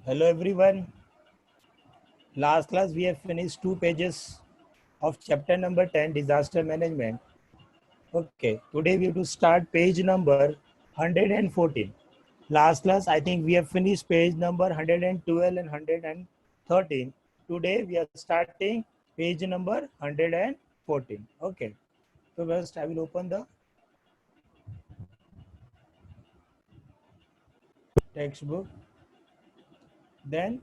Hello everyone. Last class we have finished 2 pages of chapter number 10, disaster management. Okay, today we have to start page number 114. Last class I think we have finished page number 112 and 113. Today we are starting page number 114. Okay, so first I will open the textbook, then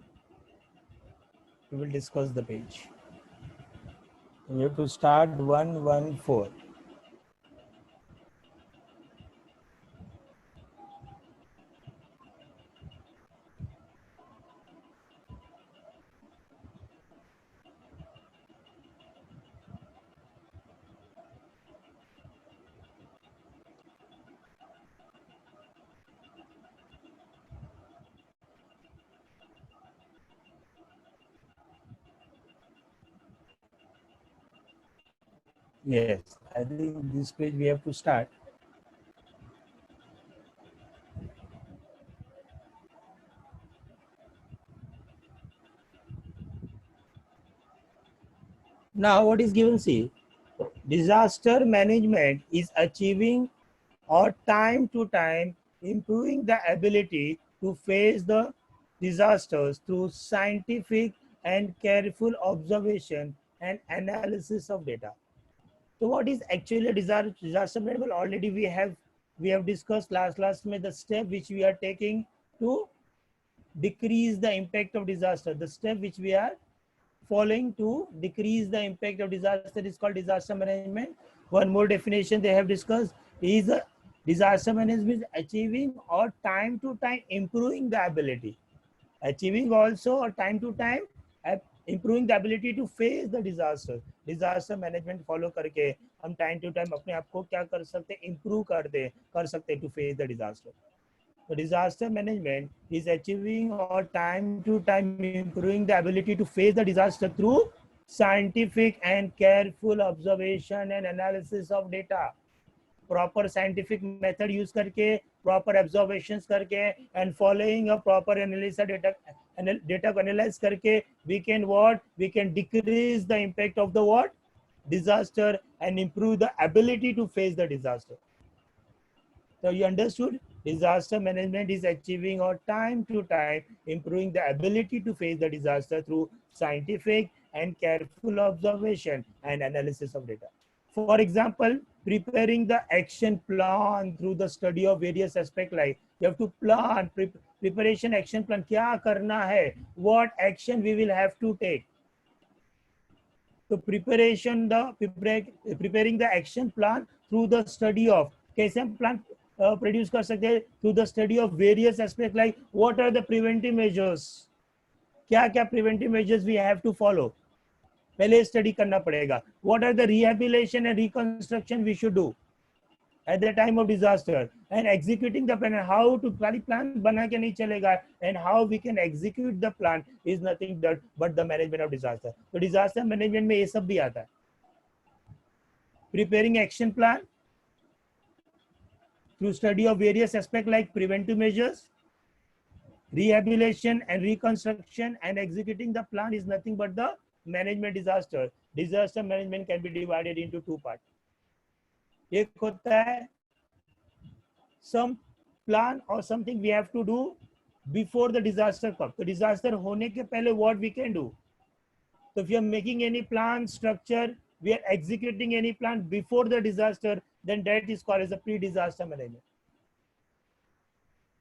we will discuss the page. We have to start 114. Yes, I think this page we have to start. Now, what is given? See, disaster management is achieving or time to time improving the ability to face the disasters through scientific and careful observation and analysis of data. So, what is actually a disaster management? Already we have discussed last में the step which we are taking to decrease the impact of disaster. The step which we are following to decrease the impact of disaster is called disaster management. One more definition they have discussed is disaster management is achieving or time to time improving the ability. Achieving also or time to time improving the ability to face the disaster. Disaster management follow करके हम time to time अपने आप को क्या कर सकते हैं, improve कर सकते to face the disaster. So disaster management is achieving or time to time improving the ability to face the disaster through scientific and careful observation and analysis of data. Proper scientific method use करके, proper observations करके, and following a proper analysis of data को analyze करके, we can decrease the impact of the disaster and improve the ability to face the disaster. So you understood? Disaster management is achieving or time to time improving the ability to face the disaster through scientific and careful observation and analysis of data. For example, preparing the action plan through the study of various aspects, like you have to plan, preparation action plan, क्या करना है, what action we will have to take. So preparing the action plan through the study of, कैसे हम plan produce कर सकते हैं through the study of various aspect like what are the preventive measures, क्या क्या preventive measures we have to follow, पहले study करना पड़ेगा. What are the rehabilitation and reconstruction we should do at the time of disaster and executing the plan. And how to plan बना के नहीं चलेगा, and how we can execute the plan is nothing but the management of disaster. तो disaster management में ये सब भी आता है. Preparing action plan through study of various aspects like preventive measures, rehabilitation and reconstruction, and executing the plan is nothing but the management disaster. Disaster management can be divided into two parts. एक होता है some plan or something we have to do before the disaster comes. तो disaster होने के पहले what we can do. So if you are making any plan structure, we are executing any plan before the disaster, then that is called as a pre-disaster management.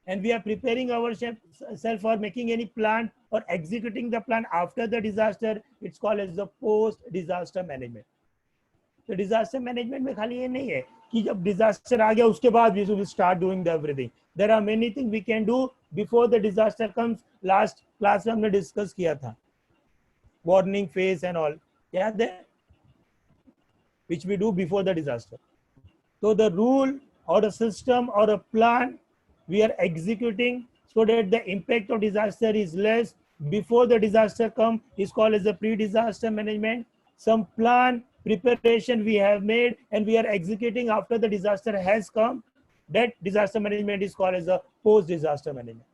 And we are preparing ourselves for making any plan or executing the plan after the disaster, it's called as the post-disaster management. तो disaster management में खाली ये नहीं है कि जब disaster आ गया उसके बाद we will start doing the everything. There are many thing we can do before the disaster comes. Last class में हमने डिस्कस किया था वार्निंग फेज एंड ऑल, याद है, which we do before the disaster. So the rule or a system or a plan we are executing so that the impact of disaster is less before the disaster comes is called as the pre-disaster management. Some plan preparation we have made and we are executing after the disaster has come, that disaster management is called as a post-disaster management.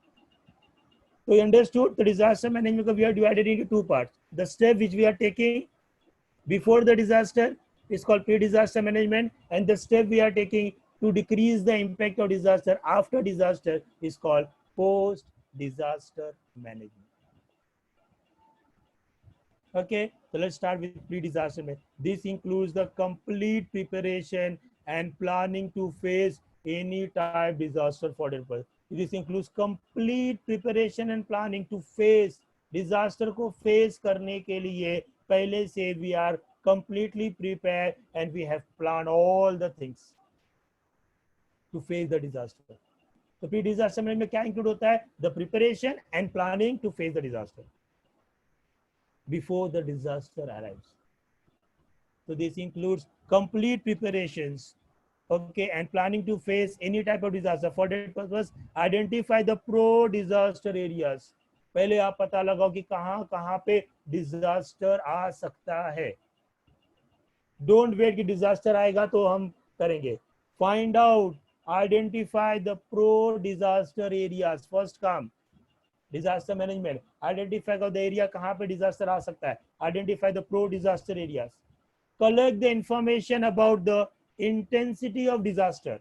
So you understood the disaster management we are divided into two parts. The step which we are taking before the disaster is called pre-disaster management, and the step we are taking to decrease the impact of disaster after disaster is called post-disaster management. Okay, so let's start with pre-disaster management. This includes the complete preparation and planning to face any type disaster for the purpose. This includes complete preparation and planning to face disaster को face करने के लिए पहले से we are completely prepared and we have planned all the things to face the disaster. तो pre-disaster management में क्या include होता है? The preparation and planning to face the disaster before the disaster arrives. So this includes complete preparations, okay, and planning to face any type of disaster. For that purpose, identify the pro-disaster areas. पहले आप पता लगाओ कि कहाँ कहाँ पे disaster आ सकता है. डोंट वेट कि डिजास्टर आएगा तो हम करेंगे. Find out, identify the pro disaster areas. First काम disaster management. Identify the area कहाँ पे disaster आ सकता है. Identify the pro disaster areas. Collect the information about the intensity of disaster.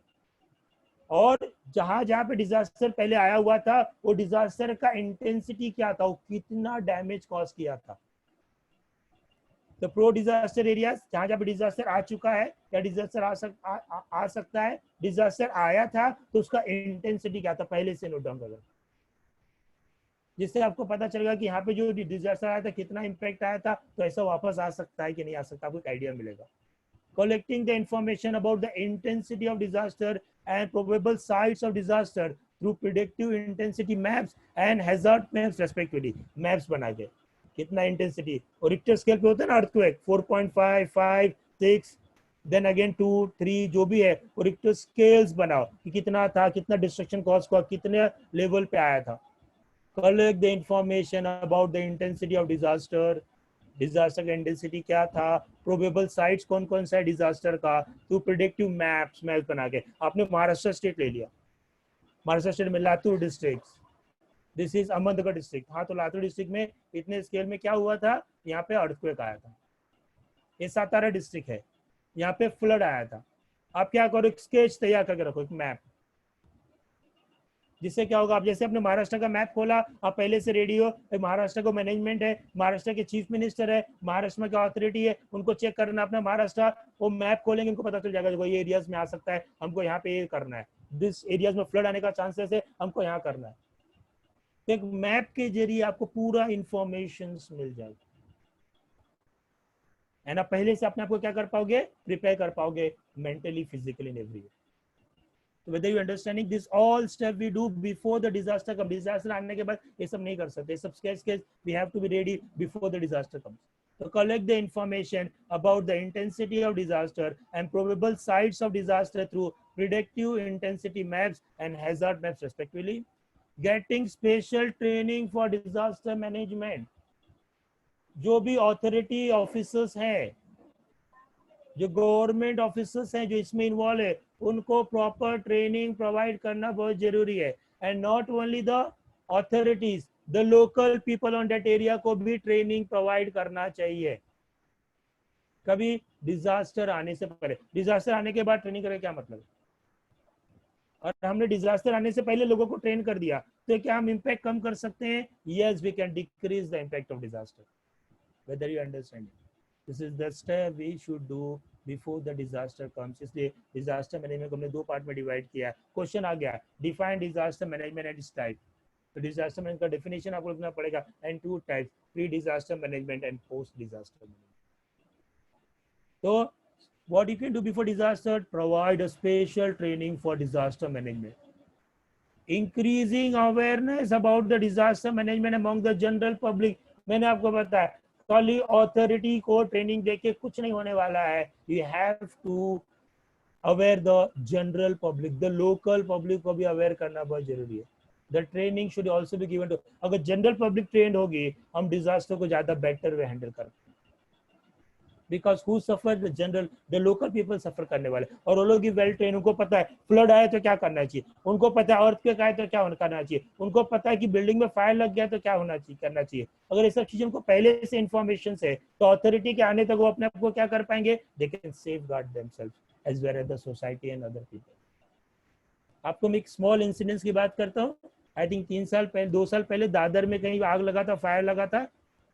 और जहां जहां पे डिजास्टर पहले आया हुआ था वो डिजास्टर का इंटेंसिटी क्या था, वो कितना डैमेज कॉज किया था. तो प्रो डिजास्टर एरियाज जहां जहां पे डिजास्टर आ चुका है या डिजास्टर आ सकता है, डिजास्टर आया था तो उसका इंटेंसिटी क्या था पहले से नोट डाउन करो, जिससे आपको पता चलेगा कि यहाँ पे जो डिजास्टर आया था कितना इम्पैक्ट आया था, तो ऐसा वापस आ सकता है कि नहीं आ सकता, आपको एक आइडिया मिलेगा. Collecting the information about the intensity of disaster and probable sites of disaster through predictive intensity maps and hazard maps respectively. Maps बना के कितना intensity, और रिक्टर स्केल पे होता है ना अर्थक्वेक 4.5, 5, 6, देन अगेन 2, 3 जो भी है वो रिक्टर स्केल्स बनाओ कि कितना था, कितना डिस्ट्रक्शन कॉज हुआ, कितने लेवल पे आया था. Collect the information about the intensity of disaster, disaster का इंटेंसिटी क्या था, प्रोबेबल साइट्स कौन कौन सा है डिजास्टर का, थ्रू प्रेडिक्टिव मैप्स बना के. आपने महाराष्ट्र स्टेट ले लिया, महाराष्ट्र स्टेट में Latur district, this is Ahmednagar district. हाँ, तो लातूर डिस्ट्रिक्ट में इतने स्केल में क्या हुआ था, यहाँ पे अर्थक्वेक आया था. ये सातारा डिस्ट्रिक्ट है, यहाँ पे फ्लड आया था. आप क्या करो, एक स्केच तैयार करके रखो, एक मैप, जिससे क्या होगा, आप जैसे अपने महाराष्ट्र का मैप खोला, आप पहले से रेडी हो, महाराष्ट्र को मैनेजमेंट है, महाराष्ट्र के चीफ मिनिस्टर है, महाराष्ट्र में क्या अथॉरिटी है, उनको चेक करना अपना महाराष्ट्र, वो मैप खोलेंगे उनको पता चल जाएगा ये एरियाज में आ सकता है, हमको यहाँ पे ये करना है, दिस एरियाज में फ्लड आने का चांसेस है, हमको यहाँ करना है. तो एक मैप के जरिए आपको पूरा इंफॉर्मेशन मिल जाएगा, एंड आप पहले से अपने आपको क्या कर पाओगे, प्रिपेयर कर पाओगे mentally, physically, every. So whether you understanding this all step we do before the disaster comes. Disaster आने के बाद ये सब नहीं कर सकते, सब sketch we have to be ready before the disaster comes. So collect the information about the intensity of disaster and probable sites of disaster through predictive intensity maps and hazard maps respectively. Getting special training for disaster management. जो भी authority officers हैं, जो government officers हैं जो इसमें involve है, उनको proper training provide करना बहुत जरूरी है. And not only the authorities, the local people on that area को भी ट्रेनिंग प्रोवाइड करना चाहिए. कभी डिजास्टर आने से पहले, डिजास्टर आने के बाद ट्रेनिंग करें क्या मतलब, और हमने डिजास्टर आने से पहले लोगों को ट्रेन कर दिया तो क्या हम इम्पैक्ट कम कर सकते हैं? Yes, we can decrease the impact of disaster. Whether you understand, this is the step we should do before the disaster comes. इसलिए डिजास्टर मैनेजमेंट को हमने दो पार्ट में डिवाइड किया. क्वेश्चन आ गया, define disaster management and it's type. तो disaster management का definition आपको लिखना पड़ेगा, and two types, pre disaster management and post disaster management. तो what you can do before disaster, provide a special training for disaster management. Increasing awareness about the disaster management among the general public. मैंने आपको बताया खाली authority को training देके कुछ नहीं होने वाला है. You have to aware the general public, the local public को भी अवेयर करना बहुत जरूरी है. The training should also be given to, अगर जनरल पब्लिक ट्रेंड होगी हम डिजास्टर को ज्यादा बेटर वे हैंडल कर. Because who suffer the general, the local people suffer करने वाले, और वो लोग वेल ट्रेन, उनको पता है फ्लड आया तो क्या करना चाहिए, उनको पता है अर्थक्वेक आया तो क्या करना चाहिए, उनको पता है कि बिल्डिंग में फायर लग गया तो क्या होना चाहिए, करना चाहिए। अगर ये सब चीजें उनको पहले से इन्फॉर्मेशन है तो अथॉरिटी के आने तक वो अपने आप को क्या कर पाएंगे, they can safeguard themselves as well as the society and other people. आपको मैं एक स्मॉल इंसिडेंस की बात करता हूँ। आई थिंक 3 साल पहले, 2 साल पहले दादर में कहीं आग लगा था, फायर लगा था,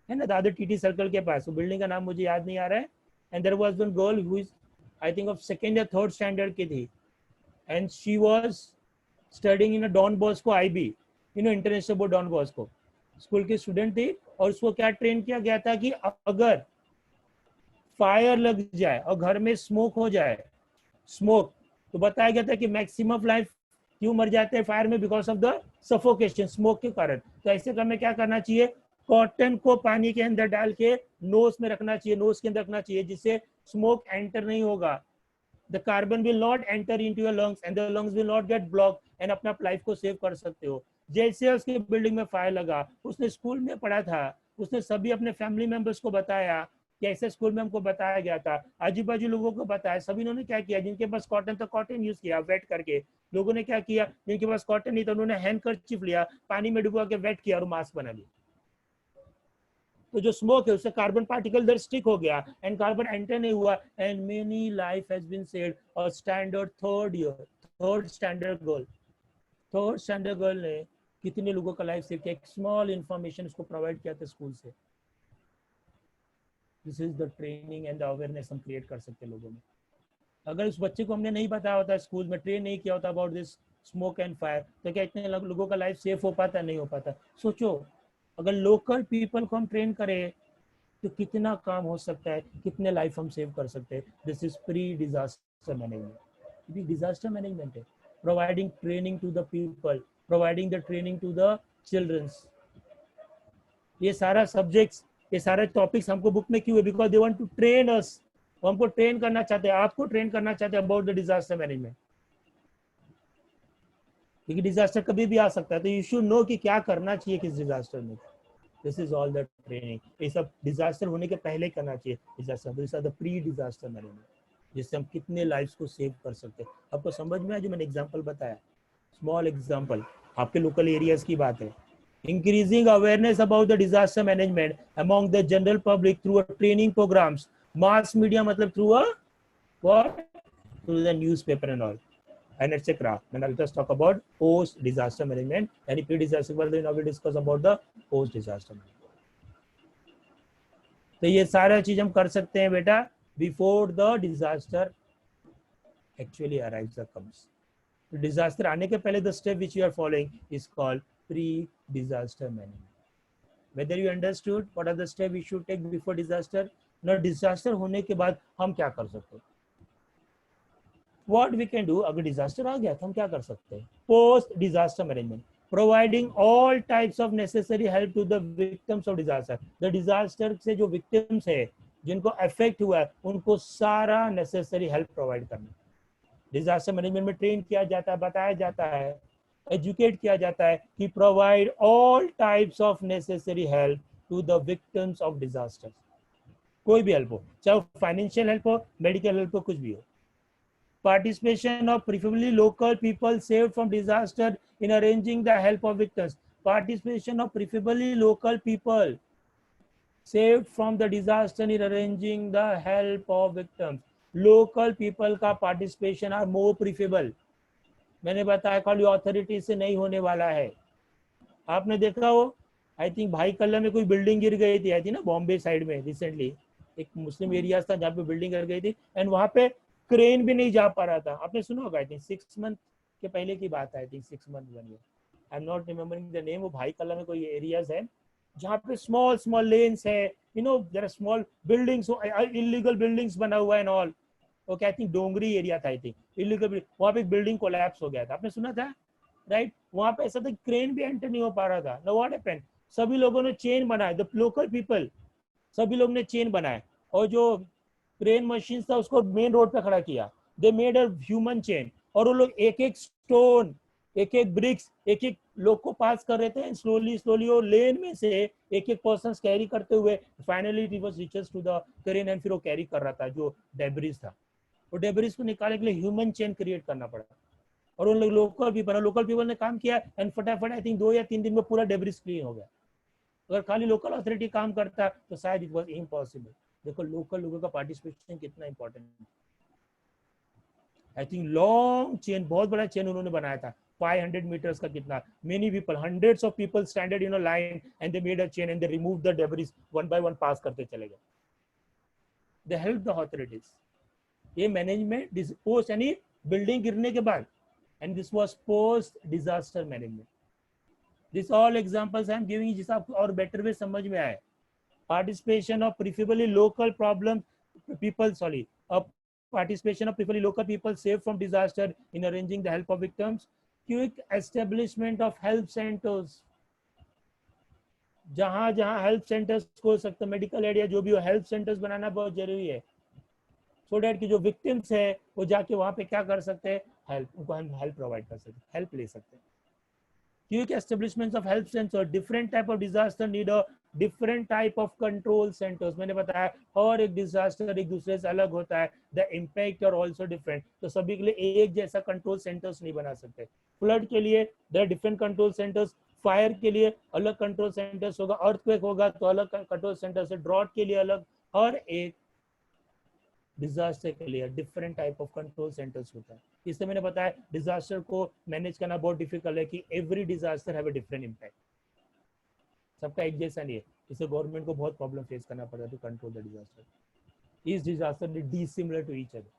है ना, दादर टीटी सर्कल के पास, वो बिल्डिंग का नाम मुझे याद नहीं आ रहा है। And there was one girl who is I think of second या थर्ड स्टैंडर्ड की थी, and she was studying in a Don Bosco IB, international board Don Bosco school की स्टूडेंट थी। और उसको क्या ट्रेन किया गया था कि अगर फायर लग जाए और घर में स्मोक हो जाए, स्मोक, तो बताया गया था कि मैक्सिमम लाइफ क्यों मर जाते हैं फायर में, because of the suffocation, smoke के कारण। तो ऐसे में क्या करना चाहिए, कॉटन को पानी के अंदर डाल के नोज में रखना चाहिए, नोज के अंदर रखना चाहिए, जिससे स्मोक एंटर नहीं होगा, the carbon will not enter into your lungs and the lungs will not gate block, and अपना लाइफ को सेव कर सकते हो। जैसे उसकी बिल्डिंग में फायर लगा, उसने स्कूल में पढ़ा था, उसने सभी अपने फैमिली मेंबर्स को बताया कि ऐसे स्कूल में हमको बताया गया था, आजू बाजू लोगों को बताया, सभी ने क्या किया, जिनके पास कॉटन था कॉटन यूज किया वेट करके, लोगों ने क्या किया, जिनके पास कॉटन नहीं था उन्होंने हैंडकरचीफ लिया, पानी में डुबा के वेट किया और मास्क बना लिया। तो जो स्मोक है उससे कार्बन पार्टिकल दर स्टिक हो गया एंड कार्बन एंटर नहीं हुआ, and many life has been saved. और स्टैंडर्ड थर्ड स्टैंडर्ड गर्ल ने कितने लोगों का लाइफ सेव किया, एक स्मॉल इंफॉर्मेशन उसको प्रोवाइड किया था स्कूल से। This is the training and the awareness हम क्रिएट कर सकते हैं लोगों में। अगर उस बच्चे को हमने नहीं बताया होता, स्कूल में ट्रेन नहीं किया होता about this smoke and fire, तो क्या इतने लोगों का लाइफ सेफ हो पाता, नहीं हो पाता। सोचो अगर लोकल पीपल को हम ट्रेन करें तो कितना काम हो सकता है, कितने लाइफ हम सेव कर सकते हैं। This is pre disaster management. Disaster management है providing training to the people, providing the training to the childrens. ये सारा सब्जेक्ट्स, ये सारे टॉपिक्स हमको बुक में क्यों है, because they want to train us. वो हमको ट्रेन करना चाहते हैं, आपको ट्रेन करना चाहते हैं अबाउट द डिजास्टर मैनेजमेंट, क्योंकि डिजास्टर कभी भी आ सकता है, तो यू शुड नो कि क्या करना चाहिए किस डिजास्टर में। This is all the training, ये सब डिजास्टर होने के पहले करना चाहिए। Disaster, this are the pre disaster management, जिससे हम कितने लाइफ्स को सेव कर सकते हैं। आपको समझ में आया जो मैंने एग्जांपल बताया, स्मॉल एग्जांपल, आपके लोकल एरियाज की बात है। Increasing awareness about the disaster management among the general public through a training programs, mass media मतलब through a what, through the newspaper and all, and etc. And I'll just talk about post disaster management, and pre disaster, well then I will discuss about the post disaster management. तो ये सारा चीज हम कर सकते हैं बेटा before the disaster actually arrives or comes. तो डिजास्टर आने के पहले the step which you are following is called pre disaster management. Whether you understood what are the steps we should take before disaster, ना disaster होने के बाद हम क्या कर सकते हैं, what we can do। अगर disaster आ गया तो हम क्या कर सकते हैं, post disaster management, providing all types of necessary help to the victims of disaster। the disaster से जो victims है, जिनको affect हुआ है, उनको सारा necessary help provide करना। डिजास्टर मैनेजमेंट में ट्रेन किया जाता है, बताया जाता है, एजुकेट किया जाता है कि provide all types of necessary help to the victims of disaster. कोई भी हेल्प हो, चाहे फाइनेंशियल हेल्प हो, मेडिकल हेल्प हो, कुछ भी हो। Participation of preferably local people saved from disaster in arranging the help of victims. Participation of preferably local people saved from the disaster in arranging the help of victims। local people का participation are more preferable। मैंने बताया खाली authority से नहीं होने वाला है। आपने देखा हो, आई थिंक भाई कल्ला में कोई बिल्डिंग गिर गई थी, आई थी ना बॉम्बे साइड में रिसेंटली, एक मुस्लिम एरिया था जहाँ पे बिल्डिंग गिर गई थी, एंड वहाँ पे क्रेन भी नहीं जा पा रहा था। आपने सुना होगा, आई थिंक 6 मंथ के पहले की बात है, I think 6 month 1 year, I am not remembering the name. वो भाई कल्ला में कोई एरियाज है जहाँ पे स्मॉल स्मॉल लेन्स है, there are small buildings, illegal buildings बना हुआ है and all. Okay, I think Dongri area था, आई थिंक इलीगल, वहाँ पे एक बिल्डिंग कोलैप्स हो गया था, आपने सुना था राइट। वहाँ पे ऐसा था क्रेन भी एंटर नहीं हो पा रहा था। व्हाट हैपेंड, सभी लोगों ने चेन बनाया, द लोकल पीपल, सभी लोग ने चेन बनाए, और जो क्रेन मशीन था उसको मेन रोड पे खड़ा किया। They made a human chain, और वो लोग एक एक स्टोन, एक एक ब्रिक्स, एक एक लोग को पास कर रहे थे, स्लोली स्लोली वो लेन में से एक एक पर्सन कैरी करते हुए finally it was reaches to the crane and फिर वो कैरी कर रहा था जो डेब्रिस था। वो डेब्रिस को निकालने के लिए ह्यूमन चेन क्रिएट करना पड़ा और उन लोकल पीपल ने काम किया एंड फटाफट आई थिंक 2 या 3 दिन में पूरा डेब्रिस क्लीन हो गया। अगर खाली लोकल अथॉरिटी काम करता तो शायद इट वाज इम्पॉसिबल। देखो लोकल लोगों का पार्टिसिपेशन कितना इंपॉर्टेंट है। आई थिंक लॉन्ग चेन, बहुत बड़ा चेन उन्होंने बनाया था 500 meters का कितना, many people, hundreds of people standed in a line and they made a chain and they removed the debris one by one, पास करते चले गए। they helped the authorities। ये मैनेजमेंट पोस्ट यानी बिल्डिंग गिरने के बाद, and this was post disaster management। this all examples I am giving जिससे आपको और बेटर वे समझ में आए। participation of preferably local problem people, sorry, participation of preferably local people saved from disaster in arranging the help of victims। quick establishment of help centers, जहां जहां help centres हो सकते हैं, मेडिकल एरिया जो भी हो, हेल्प सेंटर्स बनाना बहुत जरूरी है सो डैट कि जो विक्टिम्स है वो जाके वहां पे क्या कर सकते हैं, हेल्प, उनको हम हेल्प प्रोवाइड कर सकते हैं, हेल्प ले सकते हैं। quick establishment of help center, different type of disaster need a different type of control centers। मैंने बताया और एक डिजास्टर एक दूसरे से अलग होता है, the impact are also different, तो सभी के लिए एक जैसा कंट्रोल सेंटर्स नहीं बना सकते। फ्लड के लिए there are different control centres, fire के लिए अलग कंट्रोल सेंटर्स होगा, अर्थक्वेक होगा तो अलग कंट्रोल सेंटर्स है, ड्रॉट के लिए अलग, हर एक डिजास्टर के लिए different type of control centres होता है। इससे मैंने बताया डिजास्टर को मैनेज करना बहुत डिफिकल्ट है कि every disaster have a different impact, सबका एक जैसा नहीं है। इससे गवर्नमेंट को बहुत प्रॉब्लम फेस करना पड़ता है टू कंट्रोल द डिजास्टर। इस disaster is dissimilar to each other.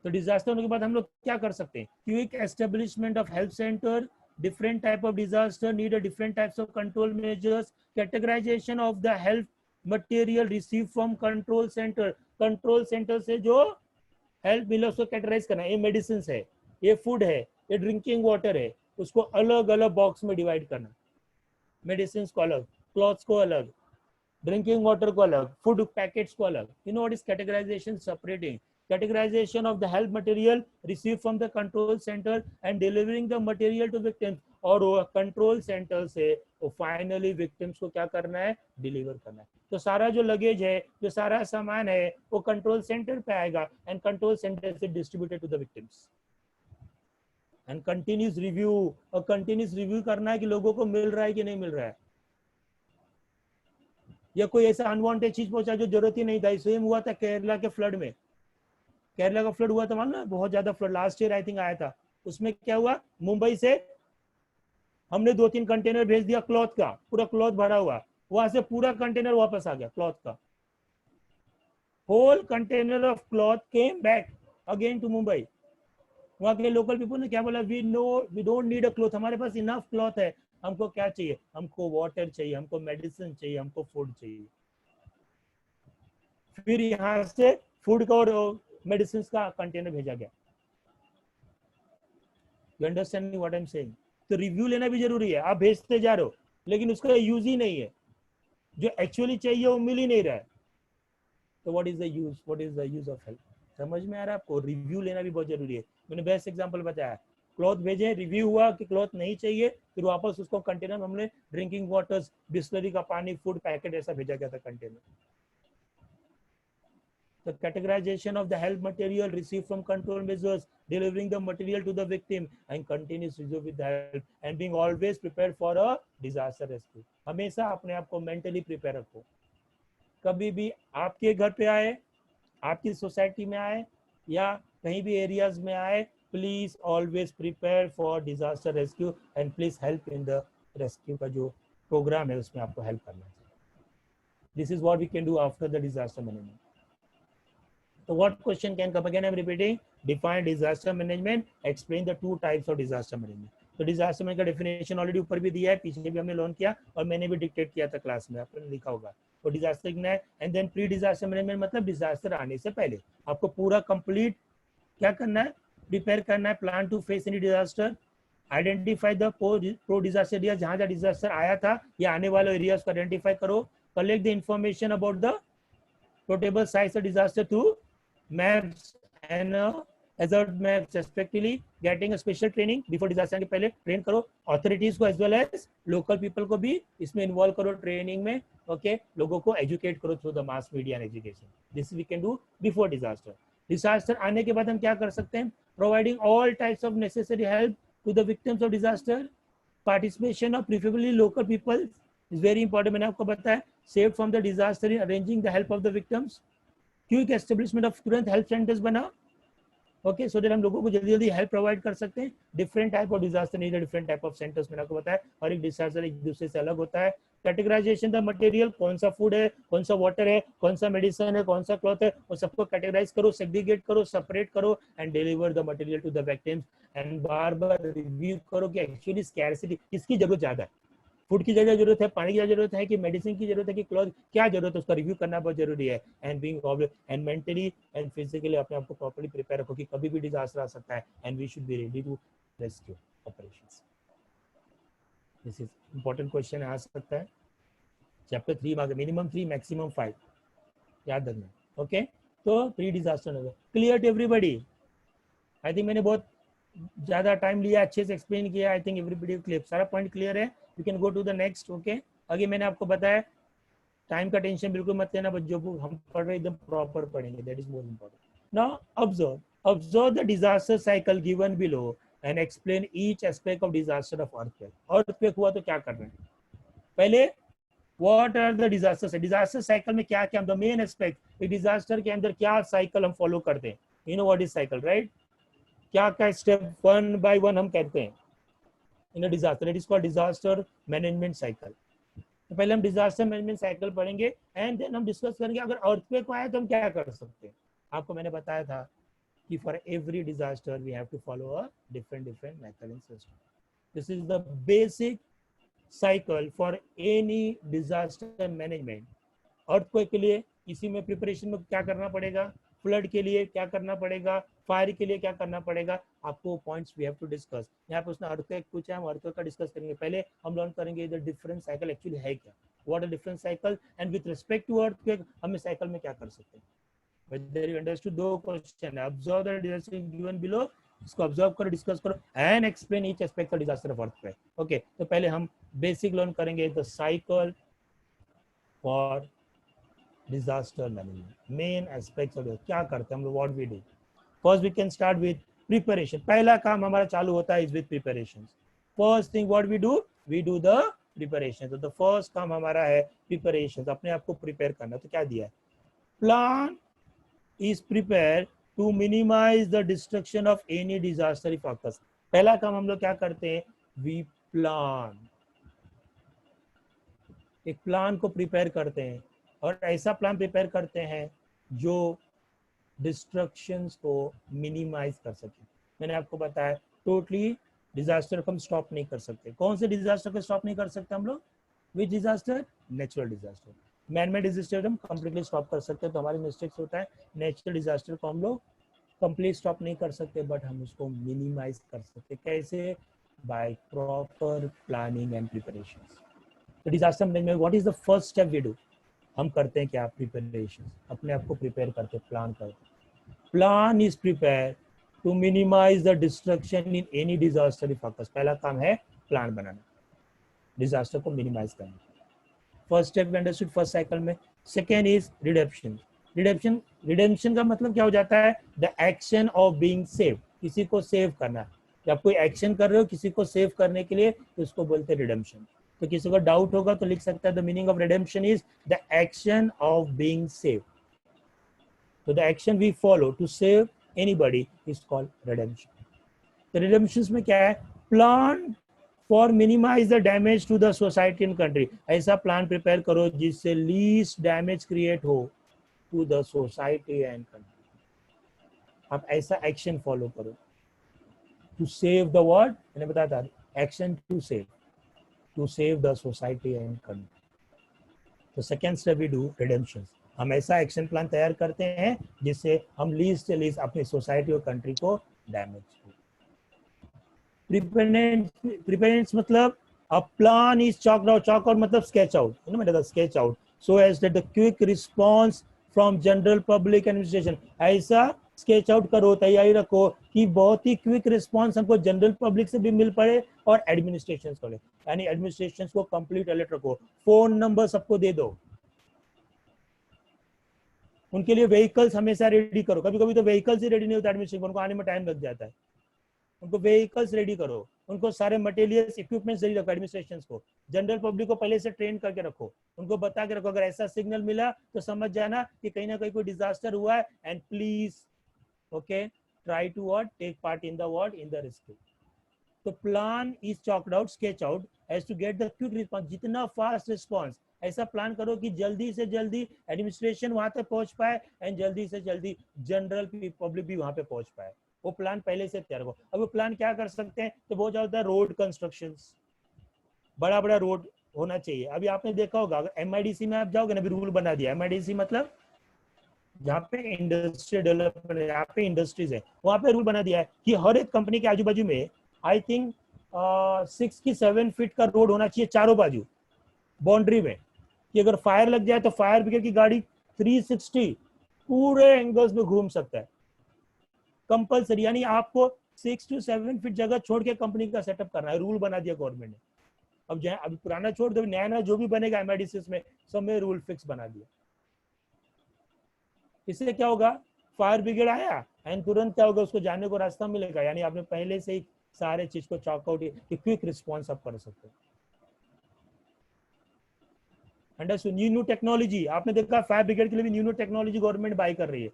तो डिजास्टर होने के बाद हम लोग क्या कर सकते हैं, quick establishment of help centre, different type of disaster need a different types of control measures, categorization of the health material received from control center, control centre से जो हेल्प मिले उसको कैटेगराइज करना, ये मेडिसिन है, ये फूड है, ये ड्रिंकिंग वाटर है, उसको अलग अलग बॉक्स में डिवाइड करना, मेडिसिन को अलग, क्लॉथ्स को अलग, ड्रिंकिंग वाटर को अलग, फूड पैकेट्स को अलग। You know what is categorisation, separating categorization of the help material received from the control center and delivering the material to victims, और वो कंट्रोल सेंटर से वो फाइनली विक्टिम्स को क्या करना है, डिलीवर करना है। तो सारा जो लगेज है, जो सारा सामान है वो कंट्रोल सेंटर पे आएगा एंड कंट्रोल सेंटर से distributed to the victims. And continuous review, और कंटिन्यूस रिव्यू करना है कि लोगों को मिल रहा है कि नहीं मिल रहा है, या कोई ऐसा अनवांटेड चीज पहुंचा जो जरूरत ही नहीं था। सेम हुआ था केरला के फ्लड में, केरला का फ्लड हुआ था मालूम ना, बहुत ज्यादा flood last year I think आया था। उसमें क्या हुआ, मुंबई से हमने 2-3 कंटेनर भेज दिया क्लॉथ का, पूरा क्लॉथ भरा हुआ, वहां से पूरा कंटेनर वापस आ गया क्लॉथ का, whole container of cloth came back again to Mumbai. वहां के लोकल पीपल ने क्या बोला, we don't need a cloth, हमारे पास इनफ क्लॉथ है, हमको क्या चाहिए, हमको वाटर चाहिए, हमको मेडिसिन चाहिए, हमको फूड चाहिए। फिर यहाँ से फूड का और मेडिसिन का कंटेनर भेजा गया। You understand what I am saying? तो रिव्यू लेना भी जरूरी है। आप भेजते जा रहे हो लेकिन उसका यूज ही नहीं है, जो एक्चुअली चाहिए वो मिल ही नहीं रहा है, तो what is the use, what is the use of help? समझ में आ रहा है आपको? रिव्यू लेना भी बहुत जरूरी है। मैंने बेस्ट एग्जांपल बताया, क्लॉथ भेजे, रिव्यू हुआ कि क्लॉथ नहीं चाहिए, फिर वापस उसको कंटेनर हमने ड्रिंकिंग वाटर्स, बिस्लरी का पानी, फूड पैकेट ऐसा भेजा गया था container. The categorization of the help material received from control measures, delivering the material to the victim, and continuous review with the help, and being always prepared for a disaster rescue। हमेशा अपने आप को mentally prepare रखो। कभी भी आपके घर पे आए, आपकी सोसाइटी में आए, या कहीं भी एरियाज में आए, please always prepare for disaster rescue and please help in the rescue का जो प्रोग्राम है उसमें आपको हेल्प करना चाहिए। This is what we can do after the disaster management. So what question can come again? I'm repeating. Define disaster management. Explain the 2 types of disaster management. तो disaster management का definition already ऊपर भी दिया है, पीछे भी हमने learn किया और मैंने भी डिक्टेट किया था क्लास में, आपने लिखा होगा। तो डिजास्टर लिखना है, and then pre disaster management मतलब डिजास्टर आने से पहले आपको पूरा कंप्लीट क्या करना है, प्रिपेयर करना है, plan to face any disaster, identify the pro disaster area, जहां जहां डिजास्टर आया था या आने वाले एरियाज को आइडेंटिफाई करो, collect the information about the portable sites of disaster to maps and hazard maps respectively, getting a special training before disaster के पहले ट्रेन करो अथॉरिटीज को as well as local people को भी इसमें इन्वॉल्व करो ट्रेनिंग में. ओके, लोगों को एजुकेट करो through the mass media and education. This we can do before disaster. Disaster आने के बाद हम क्या कर सकते हैं? Providing all types of necessary help to the victims of disaster. Participation of preferably local people is very important. मैंने आपको बताया save from the disaster in arranging the help of the victims. Quick establishment of तुरंत help centres बना. Okay, so that हम लोगों को जल्दी जल्दी हेल्प प्रोवाइड कर सकते हैं. Different type of disaster need different type of centres. मैंने आपको बताया और एक डिजास्टर एक दूसरे से अलग होता है. कैटेगराइजेशन द मटेरियल, कौन सा फूड है, कौन सा वाटर है, कौन सा मेडिसिन है, कौन सा क्लॉथ है, वो सबको कैटेगराइज करो, सेग्रीगेट करो, सेपरेट करो and deliver the material to the victims. And बार बार रिव्यू करो कि एक्चुअली स्कैरसिटी किसकी जरूरत ज्यादा है. फूड की ज्यादा जरूरत है, पानी की ज्यादा जरूरत है कि मेडिसिन की जरूरत है कि क्लॉथ, क्या जरूरत है उसका रिव्यू करना बहुत जरूरी है. And being and mentally and physically अपने आप को प्रॉपर्ली प्रिपेयर रखो कि कभी भी डिजास्टर आ सकता है and we should be ready to rescue operations. This is important question आ सकता है. चैप्टर 3 मार्क्स, मिनिमम 3 मैक्सिमम 5 याद रखना. ओके, तो प्री डिजास्टर हो गया. Clear to everybody? I think मैंने बहुत ज्यादा टाइम लिया, अच्छे से एक्सप्लेन किया. आई थिंक एवरीबॉडी क्लियर, सारा पॉइंट क्लियर है. You can go to the next. Okay, आगे मैंने आपको बताया टाइम का टेंशन बिल्कुल मत लेना, बट जो हम पढ़ रहे एकदम प्रॉपर पढ़ेंगे. That is more important. Now observe the disaster cycle given below and explain each aspect of disaster of earthquake. Earthquake हुआ तो क्या करना है? पहले what are the disaster, disaster cycle में क्या क्या द मेन एस्पेक्ट, डिजास्टर के अंदर क्या साइकिल हम फॉलो करते हैं. You know what is cycle, right? क्या क्या स्टेप वन बाय वन हम कहते हैं in a disaster. It is called disaster management cycle. तो पहले हम डिजास्टर मैनेजमेंट साइकिल पढ़ेंगे एंड देन हम डिस्कस करेंगे अगर अर्थक्वेक आया तो हम क्या कर सकते हैं. आपको मैंने बताया था कि for every disaster we have to follow a different method and system. This is the basic cycle for any disaster management. Earthquake के लिए इसी में प्रिपरेशन में क्या करना पड़ेगा, फ्लड के लिए क्या करना पड़ेगा, फायर के लिए क्या करना पड़ेगा, आपको points we have to discuss. यहाँ पे उसने अर्थक्वेक पूछा है, हम अर्थक्वेक का डिस्कस करेंगे. पहले हम लर्न करेंगे द डिफरेंट साइकिल एक्चुअली है क्या, what are different cycle and with respect to earthquake हम साइकिल में क्या कर सकते हैं. whether you understood दो क्वेश्चन है. Observe the disaster given below, इसको ऑब्जर्व करो, डिस्कस करो and explain each aspect of disaster of earthquake. Okay, तो पहले हम बेसिक लर्न करेंगे the cycle for disaster management. Main aspects of क्या करते हैं हम लोग, what we do. First we can start with preparation. पहला काम हमारा चालू होता है is with preparation. First thing what we do the preparation. तो द फर्स्ट काम हमारा है प्रिपरेशन, अपने आप को प्रिपेयर करना. तो क्या दिया है, plan is prepared to minimize the destruction of any disaster if occurs. पहला काम हम लोग क्या करते हैं, we plan. एक प्लान को प्रिपेयर करते हैं और ऐसा प्लान प्रिपेयर करते हैं जो डिस्ट्रक्शंस को मिनिमाइज कर सके. मैंने आपको बताया टोटली डिजास्टर को हम स्टॉप नहीं कर सकते. कौन से डिजास्टर को स्टॉप नहीं कर सकते हम लोग, which disaster, natural disaster. Manmade disaster हम कंप्लीटली स्टॉप कर सकते हैं, तो हमारी मिस्टेक्स होता है. नेचुरल डिजास्टर को हम लोग कंप्लीट स्टॉप नहीं कर सकते, बट हम उसको मिनिमाइज कर सकते. कैसे, by proper planning and preparation. तो disaster management what is the first step we do, हम करते हैं क्या, प्रिपरेशन. अपने आप को प्रिपेयर करते, प्लान करते. Plan is prepare to minimise the destruction in any disaster if occurs. पहला काम है प्लान बनाना, डिजास्टर को मिनिमाइज करना. First step understood first cycle में. Second is redemption. रिडेम्पशन का मतलब क्या हो जाता है, the action of being save. किसी को सेव करना. जब कोई एक्शन कर रहे हो किसी को सेव करने के लिए, तो उसको बोलते हैं रिडेम्पशन. तो किसी को डाउट होगा तो लिख सकता है the meaning of redemption is the action of being save. तो the action we follow to save anybody is called redemption. तो रिडेम्पशन में क्या है, plan for minimise the damage to the society and country. ऐसा plan prepare करो जिससे least damage create हो to the society and country. आप ऐसा एक्शन फॉलो करो टू सेव द वर्ल्ड. मैंने बताया था action to save the society and country. तो second step we do redemption. हम ऐसा एक्शन प्लान तैयार करते हैं जिससे हम लीस्ट से लीस्ट अपनी सोसाइटी और कंट्री को डैमेज हो. प्रिपेरेंस मतलब a plan is chalked out. Chalk out मतलब sketch out. You know, sketch out so as that the quick response from general public administration. ऐसा sketch out करो, तैयारी रखो कि बहुत ही क्विक रिस्पांस हमको जनरल पब्लिक से भी मिल पड़े और एडमिनिस्ट्रेशन को, यानी एडमिनिस्ट्रेशन को कंप्लीट अलर्ट रखो, फोन नंबर सबको दे दो, उनके लिए व्हीकल्स हमेशा रेडी करो। कभी कभी तो व्हीकल्स ही रेडी नहीं होता एडमिनिस्ट्रेशन, उनको आने में टाइम लग जाता है, उनको व्हीकल्स रेडी करो, उनको सारे मटेरियल्स इक्विपमेंट्स रेडी रखो, एडमिनिस्ट्रेशन को, जनरल पब्लिक को पहले से ट्रेन करके रखो, उनको बता के रखो अगर ऐसा सिग्नल मिला तो समझ जाना कि कहीं ना कहीं कोई डिजास्टर हुआ है, and please okay try to what take part in the what in the rescue. तो plan is chalked out, sketch out as to get the quick response, जितना फास्ट रिस्पांस, ऐसा प्लान करो कि जल्दी से जल्दी एडमिनिस्ट्रेशन वहां तक पहुंच पाए एंड जल्दी से जल्दी जनरल पब्लिक भी वहां पे पहुंच पाए। वो प्लान पहले से तैयार हो। अब वो प्लान क्या कर सकते हैं, तो बहुत ज्यादा रोड कंस्ट्रक्शन, बड़ा बड़ा रोड होना चाहिए। अभी आपने देखा होगा अगर एमआईडीसी में आप जाओगे ना, अभी रूल बना दिया एमआईडीसी मतलब जहाँ पे इंडस्ट्रियल डेवलपमेंट, यहाँ पे इंडस्ट्रीज है, वहां पे रूल बना दिया है कि हर एक कंपनी के आजू बाजू में आई थिंक 6 की 7 फीट का रोड होना चाहिए चारों बाजू बाउंड्री में, कि अगर फायर लग जाए तो फायर ब्रिगेड की गाड़ी 360 पूरे एंगल्स में घूम सकता है, कंपलसरी। यानी आपको 6 to 7 फीट जगह छोड़ के कंपनी का सेटअप करना है, रूल बना दिया गवर्नमेंट ने। अब जो अभी पुराना छोड़ दो, नया नया जो भी बनेगा एमआईडीसी में सब में रूल फिक्स बना दिया। इससे क्या होगा, फायर ब्रिगेड आया एंड तुरंत क्या होगा, उसको जाने को रास्ता मिलेगा, यानी आपने पहले से ही सारे चीज को चॉकआउट कि क्विक रिस्पॉन्स आप कर सकते हो। अंडरस्टूड। न्यू टेक्नोलॉजी, आपने देखा फायर ब्रिगेड के लिए भी न्यू टेक्नोलॉजी गवर्नमेंट बाय कर रही है।